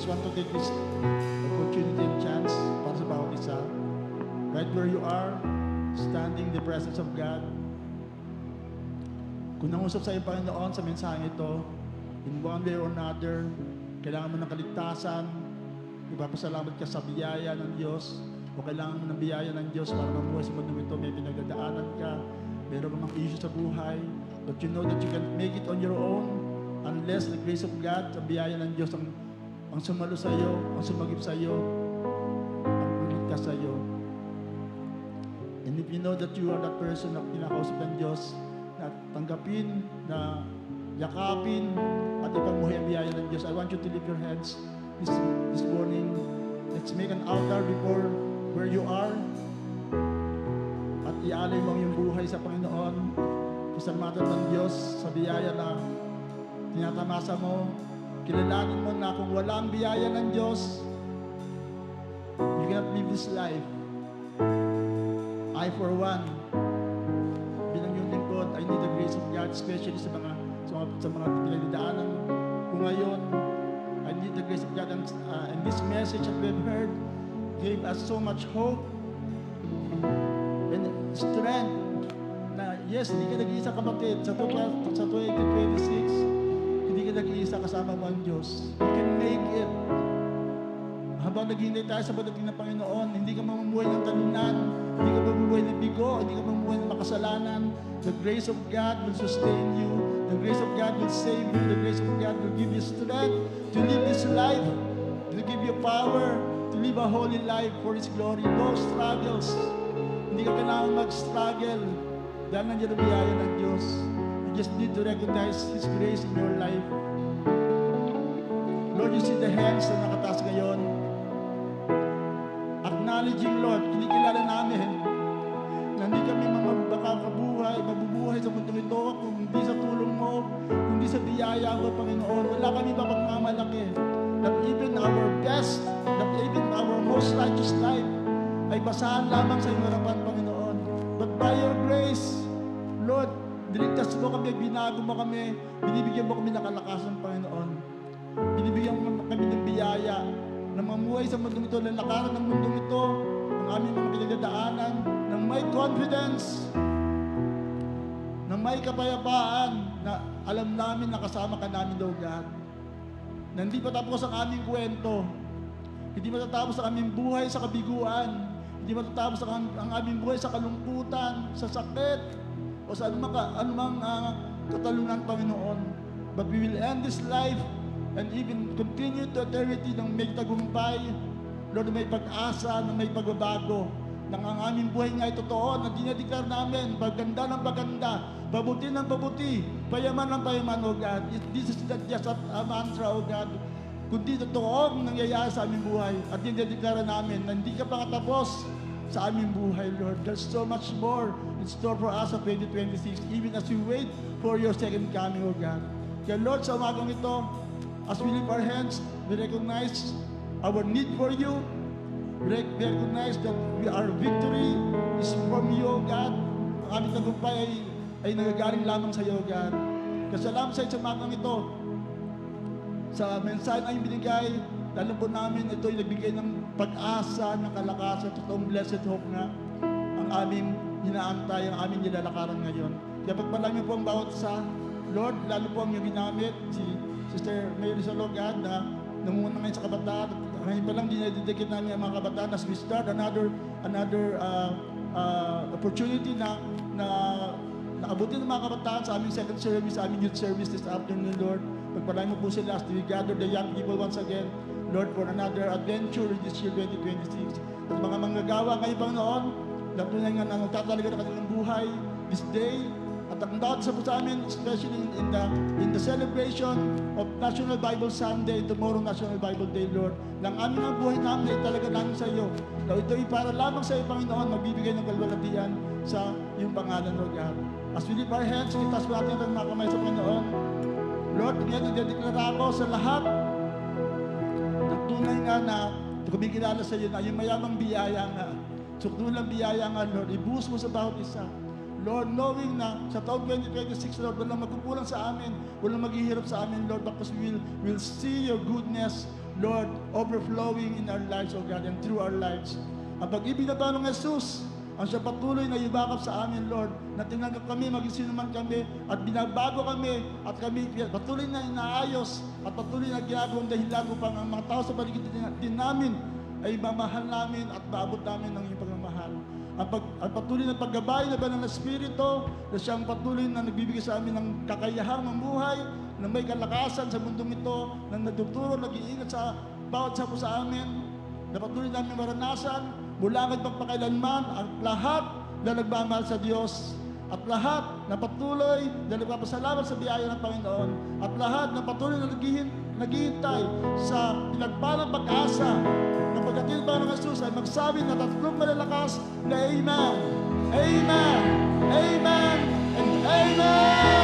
want to take this opportunity and chance para sa bawat isa. Right where you are, standing in the presence of God. Kung nangusap sa iyo, Panginoon, sa mensaheng ito, in one way or another, kailangan mo ng kaligtasan, ipapasalamat ka sa biyaya ng Diyos, o kailangan mo ng biyaya ng Diyos para mabuhay sa mundo ito, may pinagdadaanan ka, meron ka mga issue sa buhay, but you know that you can make it on your own unless the grace of God, ang biyaya ng Diyos ang sumalo sa iyo, ang sumagip sa iyo, ang ligtas sa iyo. And if you know that you are that person na kinakausap ng Diyos, na tanggapin, na yakapin, at ipagmuhay ang biyaya ng Diyos, I want you to lift your hands this morning. Let's make an altar before where you are at ialay mo ang iyong buhay sa Panginoon. Pasalamatan ng Diyos sa biyaya na tinatamasa mo. Kilalanin mo na kung wala ang biyaya ng Diyos, you cannot live this life. I for one, bilang yung lingkod, I need the grace of God, especially sa mga pinagdadaanan ko ngayon. I need the grace of God, and this message that we've heard gave us so much hope and strength na yes, hindi ka nag-iisa, kapatid. Sa 2026, hindi ka nag-iisa, kasama mo ang Diyos. You can make it. Habang naghihintay tayo sa pagdating ng Panginoon, hindi ka mamumuhay ng talunan, hindi ka mamumuhay ng bigo, hindi ka mamumuhay ng makasalanan. The grace of God will sustain you. The grace of God will save you. The grace of God will give you strength to live this life, to give you power, to live a holy life for His glory. No struggles. Hindi ka kailangan mag-struggle dahil nandiyan ang biyaya ng Diyos. You just need to recognize His grace in your life. Lord, you see the hands na nakataas ngayon. Acknowledging, Lord, kinikilala namin na hindi kami mabubuhay sa mundo ito kung hindi sa tulong mo, kung hindi sa biyaya mo, Panginoon. Wala kami mapagmamalaki. That even our best, that even our most righteous life ay basahan lamang sa iyong harapan, Panginoon. But by your grace, Lord, diligtas mo kami, binago mo kami, binibigyan mo kami ng kalakasan, Panginoon. Binibigyan mo kami ng biyaya na mamuhay sa mundong ito, lalakaran ng mundong ito, ang aming mga pinagdadaanan, ng may confidence, ng may kapayapaan, na alam namin na kasama ka namin, Lord God. Na hindi patatapos ang aming kwento, hindi matatapos ang aming buhay sa kabiguan, hindi matatapos ang aming buhay sa kalungkutan, sa sakit, o sa anumang katalunan, Panginoon. But we will end this life and even continue to eternity ng may tagumpay, Lord, may pag-asa, na may pagbabago, nang ang aming buhay nga ay totoo, na dinadeklar namin, pagganda ng pagganda, pabuti ng pabuti, payaman ng payaman, O God. This is not just a mantra, O God, kundi totoo ang nangyayari sa aming buhay, at dinadeklara namin na hindi ka pa katapos sa aming buhay, Lord. There's so much more in store for us sa 2026, even as we wait for your second coming, O God. Kaya Lord, sa umagang ito, as we lift our hands, we recognize our need for you. We recognize that our victory is from you, O God. Ang aming tagumpay ay nagagaling lamang sa iyo, O God. Kasalamat sa umagang ito, sa mensahe na binigay, lalo po namin ito ay nagbigay ng pag-asa, ng kalakasan, totoong blessed hope nga ang aming hinaantay, ang aming nilalakaran ngayon. Kaya pagpalangin po ang bawat isa, Lord, lalo po ang iyong ginamit, si Sister Mary Salogad na namuna ngayon sa kabataan. Ngayon pa lang dinededicate namin ang mga kabataan as we start another opportunity na naabutin ng mga kabataan sa aming second service, sa aming youth service this afternoon, Lord. Pagpalain mo po sila as we gather the young people once again, Lord, for another adventure in this year 2026. At mga manggagawa ngayon, Panginoon, tunay nga na magtatalaga ng kanilang buhay this day. At ang bawat isa po sa amin, especially in the celebration of National Bible Sunday, tomorrow National Bible Day, Lord, lang aming ang buhay namin ay talaga namin sa iyo. Na ito ay para lamang sa iyo, Panginoon, magbibigay ng kalwalatian sa iyong pangalan, Lord God. As we lift our hands, itas po natin ang mga kamay sa Panginoon. Lord, ngayon nagdedeklara ako sa lahat ng tunay nga na kumikilala sa iyo na yung mayamang biyaya nga. Sukdulang biyaya nga, Lord, ibuhos mo sa bawat isa. Lord, knowing na sa taon 2026, Lord, walang magkukulang sa amin, walang maghihirap sa amin, Lord, because we will see your goodness, Lord, overflowing in our lives, O God, and through our lives. Ang pag-ibig na Panginoong Jesus, ang siya patuloy na ibakap sa amin, Lord, na tinanggap kami, maging sino man kami, at binabago kami, at kami patuloy na inaayos, at patuloy na ginagawang dahilan upang ang mga tao sa paligid din namin ay mamahal namin at maabot namin ng iyong pagmamahal. Ang patuloy na paggabay na banal na Espiritu, na siyang patuloy na nagbibigay sa amin ng kakayahang mamuhay, na may kalakasan sa mundong ito, na nagtuturo, nag-iingat sa bawat sapo sa amin, na patuloy namin maranasan, mula ngayon pagpakailanman, ang lahat na nagmamahal sa Diyos, at lahat na patuloy na nagpapasalamat sa biyaya ng Panginoon, at lahat na patuloy na naghihintay sa pinagpalang pag-asa na pagdating pa ng Jesus ay magsabi na tatlong malalakas na Amen, Amen, Amen, and Amen!